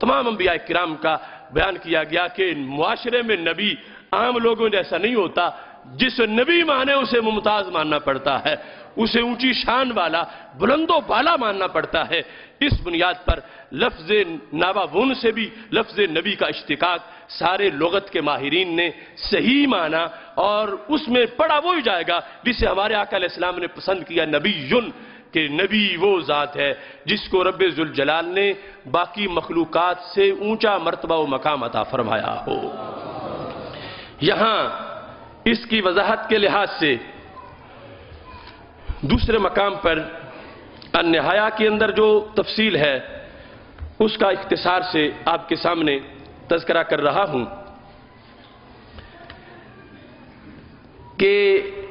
تمام انبیاء کرام کا بیان کیا گیا کہ معاشرے میں نبی عام لوگوں جیسا نہیں ہوتا، جسے نبی مانے اسے ممتاز ماننا پڑتا ہے، اسے اونچی شان والا، بلند و بالا ماننا پڑتا ہے۔ اس بنیاد پر لفظ ناواون سے بھی لفظ نبی کا اشتقاق سارے لغت کے ماہرین نے صحیح مانا، اور اس میں پڑھا وہی جائے گا جسے ہمارے آقا علیہ السلام نے پسند کیا، نبیٌ، کہ نبی وہ ذات ہے جس کو رب ذوالجلال نے باقی مخلوقات سے اونچا مرتبہ و مقام عطا فرمایا ہو۔ یہاں اس کی وضاحت کے لحاظ سے دوسرے مقام پر النہایہ کے اندر جو تفصیل ہے اس کا اختصار سے آپ کے سامنے تذکرہ کر رہا ہوں کہ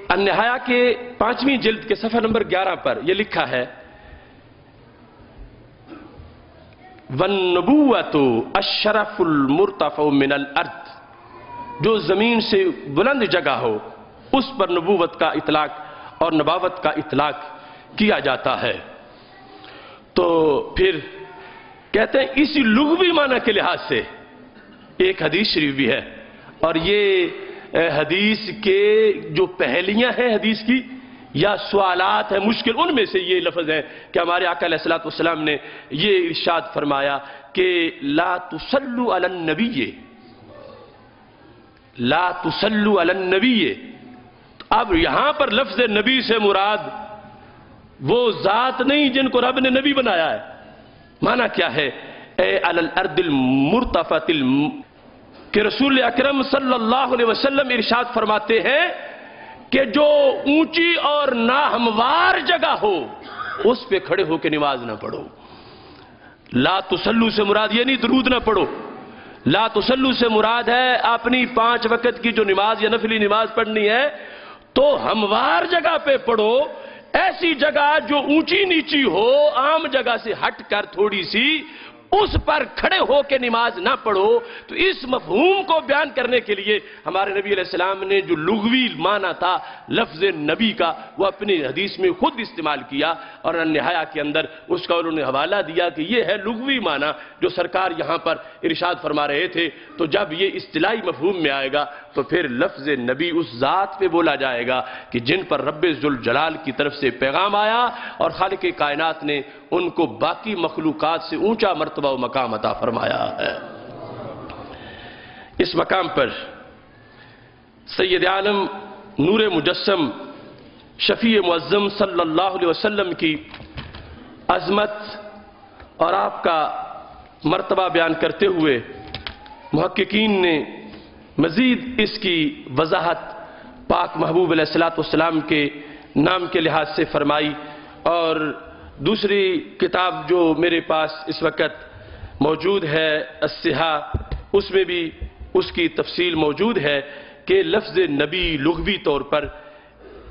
النہایہ کے 5ویں جلد کے صفحہ نمبر 11 پر یہ لکھا ہے، وَالنُّبُوَّةُ الشَّرَفُ الْمُرْتَفَعُ مِنَ الْأَرْضِ، جو زمین سے بلند جگہ ہو اس پر نبوت کا اطلاق اور نبوت کا اطلاق کیا جاتا ہے۔ تو پھر کہتے ہیں اسی لغوی معنی کے لحاظ سے ایک حدیث شریف بھی ہے، اور یہ حدیث کے جو پہلیاں ہیں حدیث کی یا سوالات ہیں مشکل، ان میں سے یہ لفظ ہے کہ ہمارے آقا علیہ السلام نے یہ ارشاد فرمایا کہ لا تصلوا علی النبی، لا تصلوا علی النبی۔ اب یہاں پر لفظ نبی سے مراد وہ ذات نہیں جن کو رب نے نبی بنایا ہے۔ معنی کیا ہے؟ اے علی الارض المرتفعۃ، کہ رسول اکرم صلی اللہ علیہ وسلم ارشاد فرماتے ہیں کہ جو اونچی اور ناہموار جگہ ہو اس پہ کھڑے ہو کے نماز نہ پڑھو۔ لا تصلو سے مراد یہ نہیں درود نہ پڑھو، لا تصلو سے مراد ہے اپنی 5 وقت کی جو نماز یا نفلی نماز پڑھنی ہے تو ہموار جگہ پہ پڑھو، ایسی جگہ جو اونچی نیچی ہو، عام جگہ سے ہٹ کر تھوڑی سی، اس پر کھڑے ہو کے نماز نہ پڑھو۔ تو اس مفہوم کو بیان کرنے کے لیے ہمارے نبی علیہ السلام نے جو لغوی معنی تھا لفظ نبی کا وہ اپنی حدیث میں خود استعمال کیا، اور النہایہ کے اندر اس کا انہوں نے حوالہ دیا کہ یہ ہے لغوی معنی جو سرکار یہاں پر ارشاد فرما رہے تھے۔ تو جب یہ اصطلاحی مفہوم میں آئے گا تو پھر لفظ نبی اس ذات پہ بولا جائے گا کہ جن پر رب ذوالجلال کی طرف سے پیغام آیا اور خالق کائنات نے ان کو باقی مخلوقات سے اونچا مرتبہ و مقام عطا فرمایا ہے۔ اس مقام پر سید عالم نور مجسم شفیع معظم صلی اللہ علیہ وسلم کی عظمت اور آپ کا مرتبہ بیان کرتے ہوئے محققین نے مزید اس کی وضاحت پاک محبوب علیہ السلام کے نام کے لحاظ سے فرمائی، اور دوسری کتاب جو میرے پاس اس وقت موجود ہے الصحاح، اس میں بھی اس کی تفصیل موجود ہے کہ لفظ نبی لغوی طور پر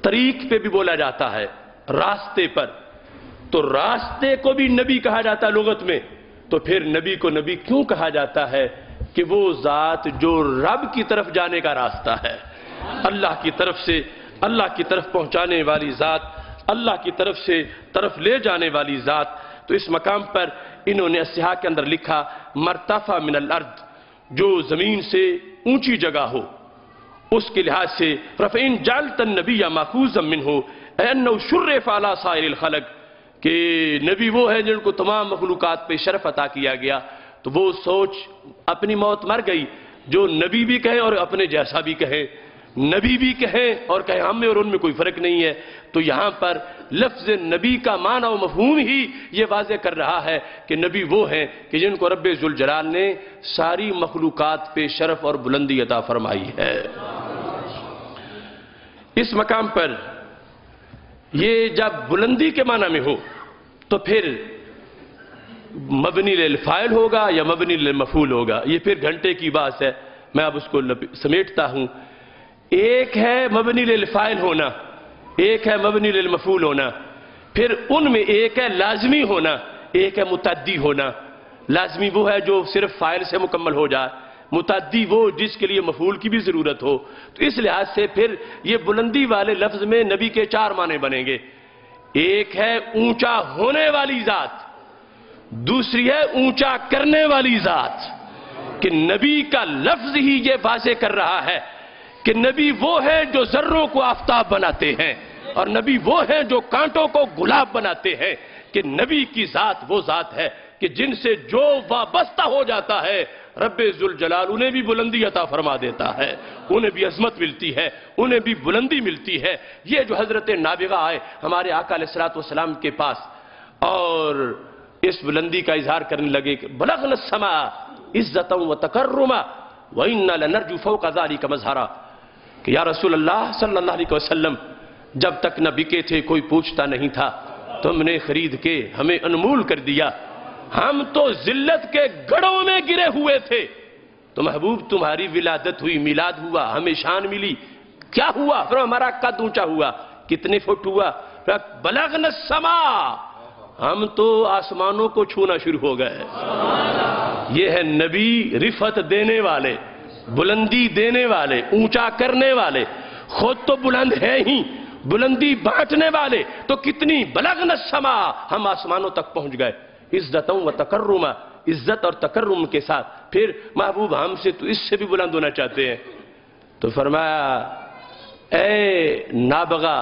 طریق پہ بھی بولا جاتا ہے، راستے پر، تو راستے کو بھی نبی کہا جاتا ہے لغت میں، تو پھر نبی کو نبی کیوں کہا جاتا ہے؟ کہ وہ ذات جو رب کی طرف جانے کا راستہ ہے، اللہ کی طرف سے اللہ کی طرف پہنچانے والی ذات، اللہ کی طرف سے طرف لے جانے والی ذات۔ تو اس مقام پر انہوں نے الصحاح کے اندر لکھا مرتفع من الارض، جو زمین سے اونچی جگہ ہو اس کے لحاظ سے رفعین جعلت النبی ماخوذا منہ انہ شرف علی سائر الخلق، کہ نبی وہ ہے جن کو تمام مخلوقات پہ شرف عطا کیا گیا۔ تو وہ سوچ اپنی موت مر گئی، جو نبی بھی کہیں اور اپنے جیسا بھی کہیں، نبی بھی کہیں اور کہیں ہم میں اور ان میں کوئی فرق نہیں ہے۔ تو یہاں پر لفظ نبی کا معنی و مفہوم ہی یہ واضح کر رہا ہے کہ نبی وہ ہیں کہ جن کو رب ذوالجلال نے ساری مخلوقات پہ شرف اور بلندی عطا فرمائی ہے۔ اس مقام پر یہ جب بلندی کے معنی میں ہو تو پھر مبنی للفاعل ہوگا یا مبنی للمفعول ہوگا، یہ پھر گھنٹے کی بات ہے، میں اب اس کو سمیٹتا ہوں۔ ایک ہے مبنی للفاعل ہونا، ایک ہے مبنی للمفعول ہونا، پھر ان میں ایک ہے لازمی ہونا، ایک ہے متعدی ہونا۔ لازمی وہ ہے جو صرف فاعل سے مکمل ہو جائے، متعدی وہ جس کے لیے مفعول کی بھی ضرورت ہو۔ تو اس لحاظ سے پھر یہ بلندی والے لفظ میں نبی کے 4 معنی بنیں گے۔ ایک ہے اونچا ہونے والی ذات، دوسری ہے اونچا کرنے والی ذات، کہ نبی کا لفظ ہی یہ واضح کر رہا ہے کہ نبی وہ ہیں جو ذروں کو آفتاب بناتے ہیں، اور نبی وہ ہیں جو کانٹوں کو گلاب بناتے ہیں، کہ نبی کی ذات وہ ذات ہے کہ جن سے جو وابستہ ہو جاتا ہے رب ذوالجلال انہیں بھی بلندی عطا فرما دیتا ہے، انہیں بھی عظمت ملتی ہے، انہیں بھی بلندی ملتی ہے۔ یہ جو حضرت نابغہ آئے ہمارے آقا علیہ السلام کے پاس اور اس بلندی کا اظہار کرنے لگے کہ بلغنا السماء عزتا و تکرما وَإِنَّا لَنَرْجُو فَوْقَ ذَلِكَ مَظْهَرًا، کہ یا رسول اللہ صلی اللہ علیہ وسلم جب تک نہ بکے تھے کوئی پوچھتا نہیں تھا، تم نے خرید کے ہمیں انمول کر دیا، ہم تو ذلت کے گڑھوں میں گرے ہوئے تھے، تو محبوب تمہاری ولادت ہوئی، میلاد ہوا، ہمیں شان ملی، کیا ہوا؟ پھر ہمارا قد اونچا ہوا، کتنے فٹ ہوا؟ بلغنا السماء، ہم تو آسمانوں کو چھونا شروع ہو گئے۔ یہ ہے نبی رفعت دینے والے، بلندی دینے والے، اونچا کرنے والے، خود تو بلند ہے ہی، بلندی بانٹنے والے، تو کتنی بلغنا السماء، ہم آسمانوں تک پہنچ گئے، عزت و تکرما، عزت اور تکرم کے ساتھ۔ پھر محبوب ہم سے تو اس سے بھی بلند ہونا چاہتے ہیں، تو فرمایا اے نابغہ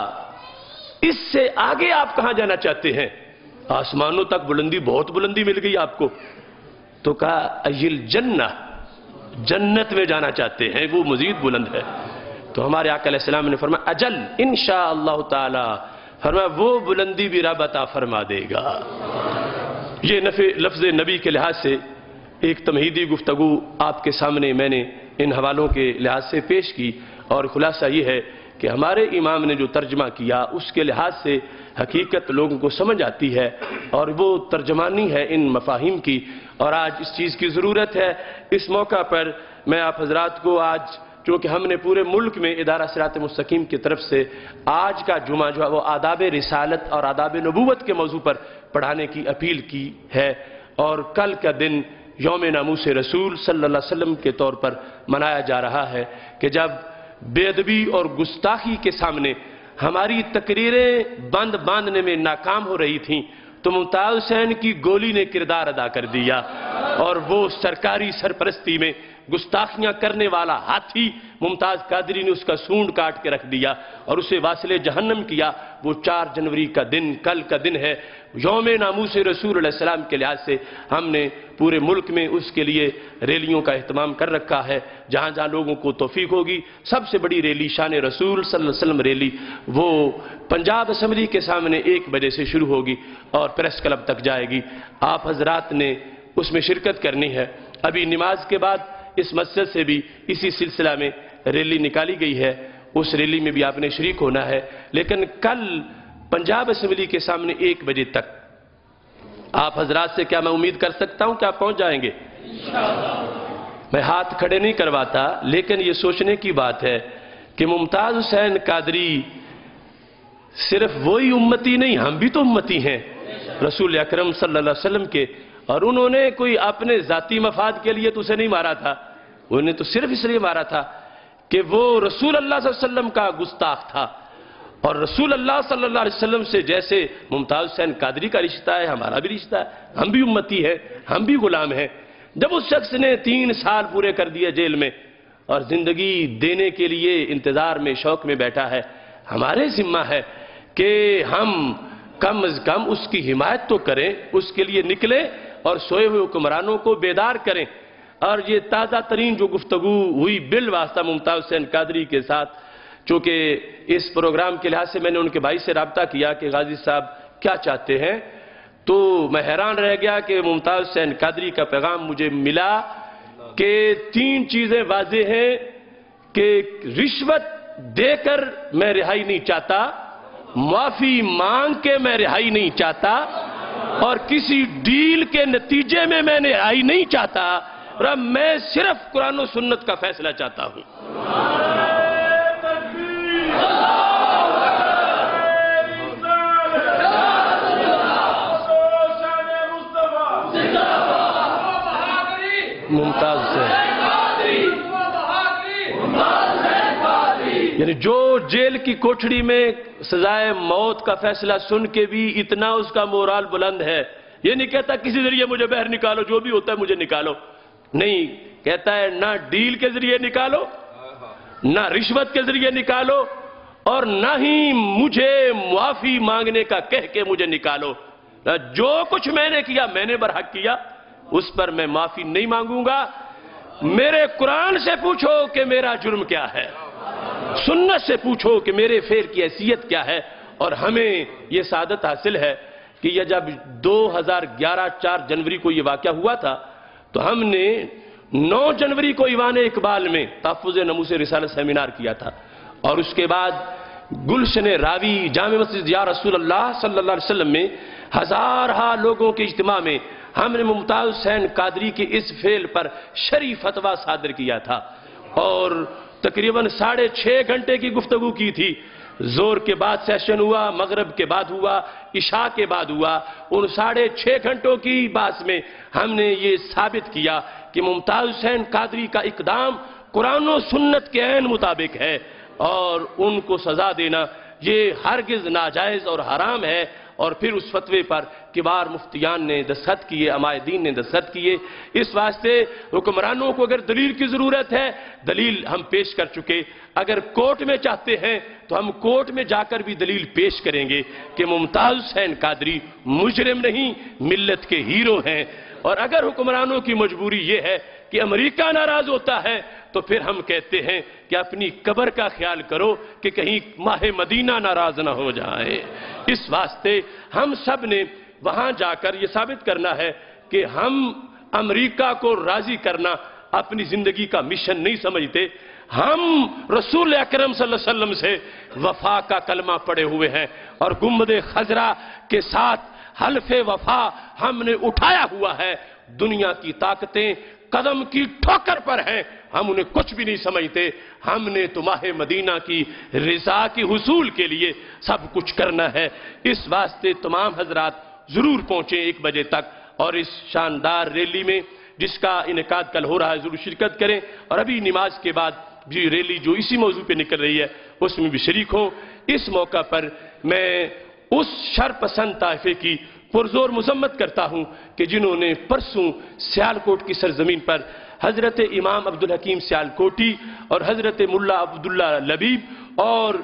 اس سے آگے آپ کہاں جانا چاہتے ہیں؟ آسمانوں تک بلندی، بہت بلندی مل گئی آپ کو، تو کہا ایل جنہ، جنت میں جانا چاہتے ہیں، وہ مزید بلند ہے۔ تو ہمارے آقا علیہ السلام نے فرمایا اجل انشاءاللہ تعالی، فرمایا وہ بلندی بھی رب عطا فرما دے گا۔ یہ لفظ نبی کے لحاظ سے ایک تمہیدی گفتگو آپ کے سامنے میں نے ان حوالوں کے لحاظ سے پیش کی، اور خلاصہ یہ ہے کہ ہمارے امام نے جو ترجمہ کیا اس کے لحاظ سے حقیقت لوگوں کو سمجھ آتی ہے، اور وہ ترجمانی ہے ان مفاہیم کی، اور آج اس چیز کی ضرورت ہے۔ اس موقع پر میں آپ حضرات کو آج، چونکہ ہم نے پورے ملک میں ادارہ صراط مستقیم کی طرف سے آج کا جمعہ جو ہے وہ آداب رسالت اور آداب نبوت کے موضوع پر پڑھانے کی اپیل کی ہے، اور کل کا دن یوم ناموس رسول صلی اللہ علیہ وسلم کے طور پر منایا جا رہا ہے، کہ جب بے ادبی اور گستاخی کے سامنے ہماری تقریریں باندھنے میں ناکام ہو رہی تھیں، تو ممتاز حسین کی گولی نے کردار ادا کر دیا، اور وہ سرکاری سرپرستی میں گستاخیاں کرنے والا ہاتھی ممتاز قادری نے اس کا سونڈ کاٹ کے رکھ دیا اور اسے واصل جہنم کیا۔ وہ 4 جنوری کا دن کل کا دن ہے، یوم ناموس رسول علیہ السلام کے لحاظ سے ہم نے پورے ملک میں اس کے لیے ریلیوں کا اہتمام کر رکھا ہے، جہاں جہاں لوگوں کو توفیق ہوگی۔ سب سے بڑی ریلی شان رسول صلی اللہ علیہ وسلم ریلی وہ پنجاب اسمبلی کے سامنے 1 بجے سے شروع ہوگی اور پریس کلب تک جائے گی۔ آپ حضرات نے اس میں شرکت کرنی ہے۔ ابھی نماز کے بعد اس مسجد سے بھی اسی سلسلہ میں ریلی نکالی گئی ہے، اس ریلی میں بھی آپ نے شریک ہونا ہے، لیکن کل پنجاب اسمبلی کے سامنے 1 بجے تک آپ حضرات سے کیا میں امید کر سکتا ہوں کہ آپ پہنچ جائیں گے؟ میں ہاتھ کھڑے نہیں کرواتا، لیکن یہ سوچنے کی بات ہے کہ ممتاز حسین قادری صرف وہی امتی نہیں، ہم بھی تو امتی ہیں رسول اکرم صلی اللہ علیہ وسلم کے، اور انہوں نے کوئی اپنے ذاتی مفاد کے لیے تو اسے نہیں مارا تھا، انہوں نے تو صرف اس لیے مارا تھا کہ وہ رسول اللہ صلی اللہ علیہ وسلم کا گستاخ تھا، اور رسول اللہ صلی اللہ علیہ وسلم سے جیسے ممتاز حسین قادری کا رشتہ ہے، ہمارا بھی رشتہ ہے، ہم بھی امتی ہیں، ہم بھی غلام ہیں۔ جب اس شخص نے 3 سال پورے کر دیے جیل میں اور زندگی دینے کے لیے انتظار میں شوق میں بیٹھا ہے، ہمارے ذمہ ہے کہ ہم کم از کم اس کی حمایت تو کریں، اس کے لیے نکلیں اور سوئے ہوئے حکمرانوں کو بیدار کریں۔ اور یہ تازہ ترین جو گفتگو ہوئی بالواسطہ ممتاز حسین قادری کے ساتھ، چونکہ اس پروگرام کے لحاظ سے میں نے ان کے بھائی سے رابطہ کیا کہ غازی صاحب کیا چاہتے ہیں، تو میں حیران رہ گیا کہ ممتاز حسین قادری کا پیغام مجھے ملا کہ 3 چیزیں واضح ہیں کہ رشوت دے کر میں رہائی نہیں چاہتا، معافی مانگ کے میں رہائی نہیں چاہتا، اور کسی ڈیل کے نتیجے میں رہائی نہیں چاہتا، اور میں صرف قرآن و سنت کا فیصلہ چاہتا ہوں۔ ممتاز حسین یعنی جو جیل کی کوٹھڑی میں سزائے موت کا فیصلہ سن کے بھی اتنا اس کا مورال بلند ہے، یہ نہیں کہتا کسی ذریعے مجھے باہر نکالو، جو بھی ہوتا ہے مجھے نکالو، نہیں کہتا ہے نہ ڈیل کے ذریعے نکالو، نہ رشوت کے ذریعے نکالو اور نہ ہی مجھے معافی مانگنے کا کہہ کے مجھے نکالو. جو کچھ میں نے کیا میں نے برحق کیا، اس پر میں معافی نہیں مانگوں گا. میرے قرآن سے پوچھو کہ میرا جرم کیا ہے، سنت سے پوچھو کہ میرے فعل کی حیثیت کیا ہے. اور ہمیں یہ سعادت حاصل ہے کہ یہ جب 2011 4 جنوری کو یہ واقعہ ہوا تھا تو ہم نے 9 جنوری کو ایوان اقبال میں تحفظ ناموس رسالت سیمینار کیا تھا، اور اس کے بعد گلشن راوی جامع مسجد یا رسول اللہ صلی اللہ علیہ وسلم میں ہزارہا لوگوں کے اجتماع میں ہم نے ممتاز حسین قادری کے اس فعل پر شرعی فتویٰ صادر کیا تھا، اور تقریباً 6.5 گھنٹے کی گفتگو کی تھی. زور کے بعد سیشن ہوا، مغرب کے بعد ہوا، عشاء کے بعد ہوا. ان 6.5 گھنٹوں کی بحث میں ہم نے یہ ثابت کیا کہ ممتاز حسین قادری کا اقدام قرآن و سنت کے عین مطابق ہے، اور ان کو سزا دینا یہ ہرگز ناجائز اور حرام ہے. اور پھر اس فتوے پر کبار مفتیان نے دستخط کیے، عمائدین نے دستخط کیے. اس واسطے حکمرانوں کو اگر دلیل کی ضرورت ہے، دلیل ہم پیش کر چکے. اگر کورٹ میں چاہتے ہیں تو ہم کورٹ میں جا کر بھی دلیل پیش کریں گے کہ ممتاز حسین قادری مجرم نہیں، ملت کے ہیرو ہیں. اور اگر حکمرانوں کی مجبوری یہ ہے کہ امریکہ ناراض ہوتا ہے تو پھر ہم کہتے ہیں کہ اپنی قبر کا خیال کرو کہ کہیں ماہ مدینہ ناراض نہ ہو جائے. اس واسطے ہم سب نے وہاں جا کر یہ ثابت کرنا ہے کہ ہم امریکہ کو راضی کرنا اپنی زندگی کا مشن نہیں سمجھتے. ہم رسول اکرم صلی اللہ علیہ وسلم سے وفا کا کلمہ پڑے ہوئے ہیں، اور گنبد خضرا کے ساتھ حلف وفا ہم نے اٹھایا ہوا ہے. دنیا کی طاقتیں قدم کی ٹھوکر پر ہیں، ہم انہیں کچھ بھی نہیں سمجھتے. ہم نے تو ماہ مدینہ کی رضا کی حصول کے لیے سب کچھ کرنا ہے. اس واسطے تمام حضرات ضرور پہنچیں 1 بجے تک، اور اس شاندار ریلی میں جس کا انعقاد کل ہو رہا ہے ضرور شرکت کریں. اور ابھی نماز کے بعد بھی ریلی جو اسی موضوع پہ نکل رہی ہے اس میں بھی شریک ہوں. اس موقع پر میں اس شرپسند طائفے کی پرزور مذمت کرتا ہوں کہ جنہوں نے پرسوں سیالکوٹ کی سرزمین پر حضرت امام عبدالحکیم سیالکوٹی اور حضرت ملا عبداللہ لبیب اور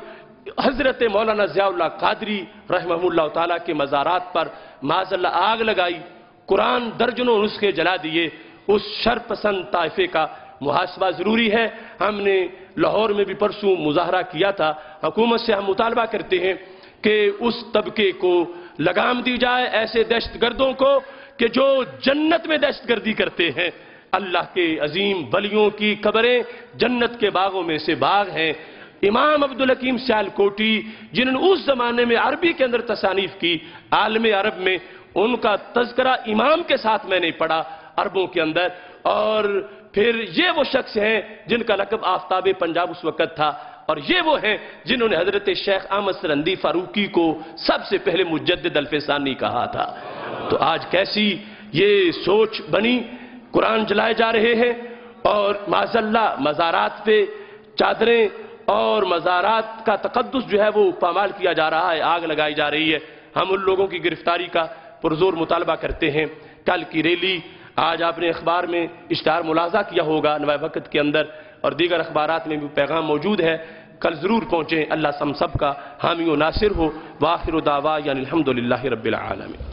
حضرت مولانا ضیاء اللہ قادری رحمہ اللہ تعالیٰ کے مزارات پر معاذ اللہ آگ لگائی، قرآن درجنوں نسخے جلا دیے. اس شرپسند طائفے کا محاسبہ ضروری ہے. ہم نے لاہور میں بھی پرسوں مظاہرہ کیا تھا. حکومت سے ہم مطالبہ کرتے ہیں کہ اس طبقے کو لگام دی جائے، ایسے دہشت گردوں کو کہ جو جنت میں دہشت گردی کرتے ہیں. اللہ کے عظیم ولیوں کی قبریں جنت کے باغوں میں سے باغ ہیں. امام عبدالحکیم سیالکوٹی جنہوں نے اس زمانے میں عربی کے اندر تصانیف کی، عالم عرب میں ان کا تذکرہ امام کے ساتھ میں نے پڑھا عربوں کے اندر. اور پھر یہ وہ شخص ہیں جن کا لقب آفتاب پنجاب اس وقت تھا، اور یہ وہ ہیں جنہوں نے حضرت شیخ احمد سرندی فاروقی کو سب سے پہلے مجدد الفسانی کہا تھا. تو آج کیسی یہ سوچ بنی، قرآن جلائے جا رہے ہیں اور معاذ اللہ مزارات پہ چادریں اور مزارات کا تقدس جو ہے وہ پامال کیا جا رہا ہے، آگ لگائی جا رہی ہے. ہم ان لوگوں کی گرفتاری کا پرزور مطالبہ کرتے ہیں. کل کی ریلی آج آپ نے اخبار میں اشتہار ملاحظہ کیا ہوگا، نوائے وقت کے اندر اور دیگر اخبارات میں بھی پیغام موجود ہے. کل ضرور پہنچیں. اللہ ہم سب کا حامی و ناصر ہو. وآخر دعوانا الحمدللہ رب العالمین.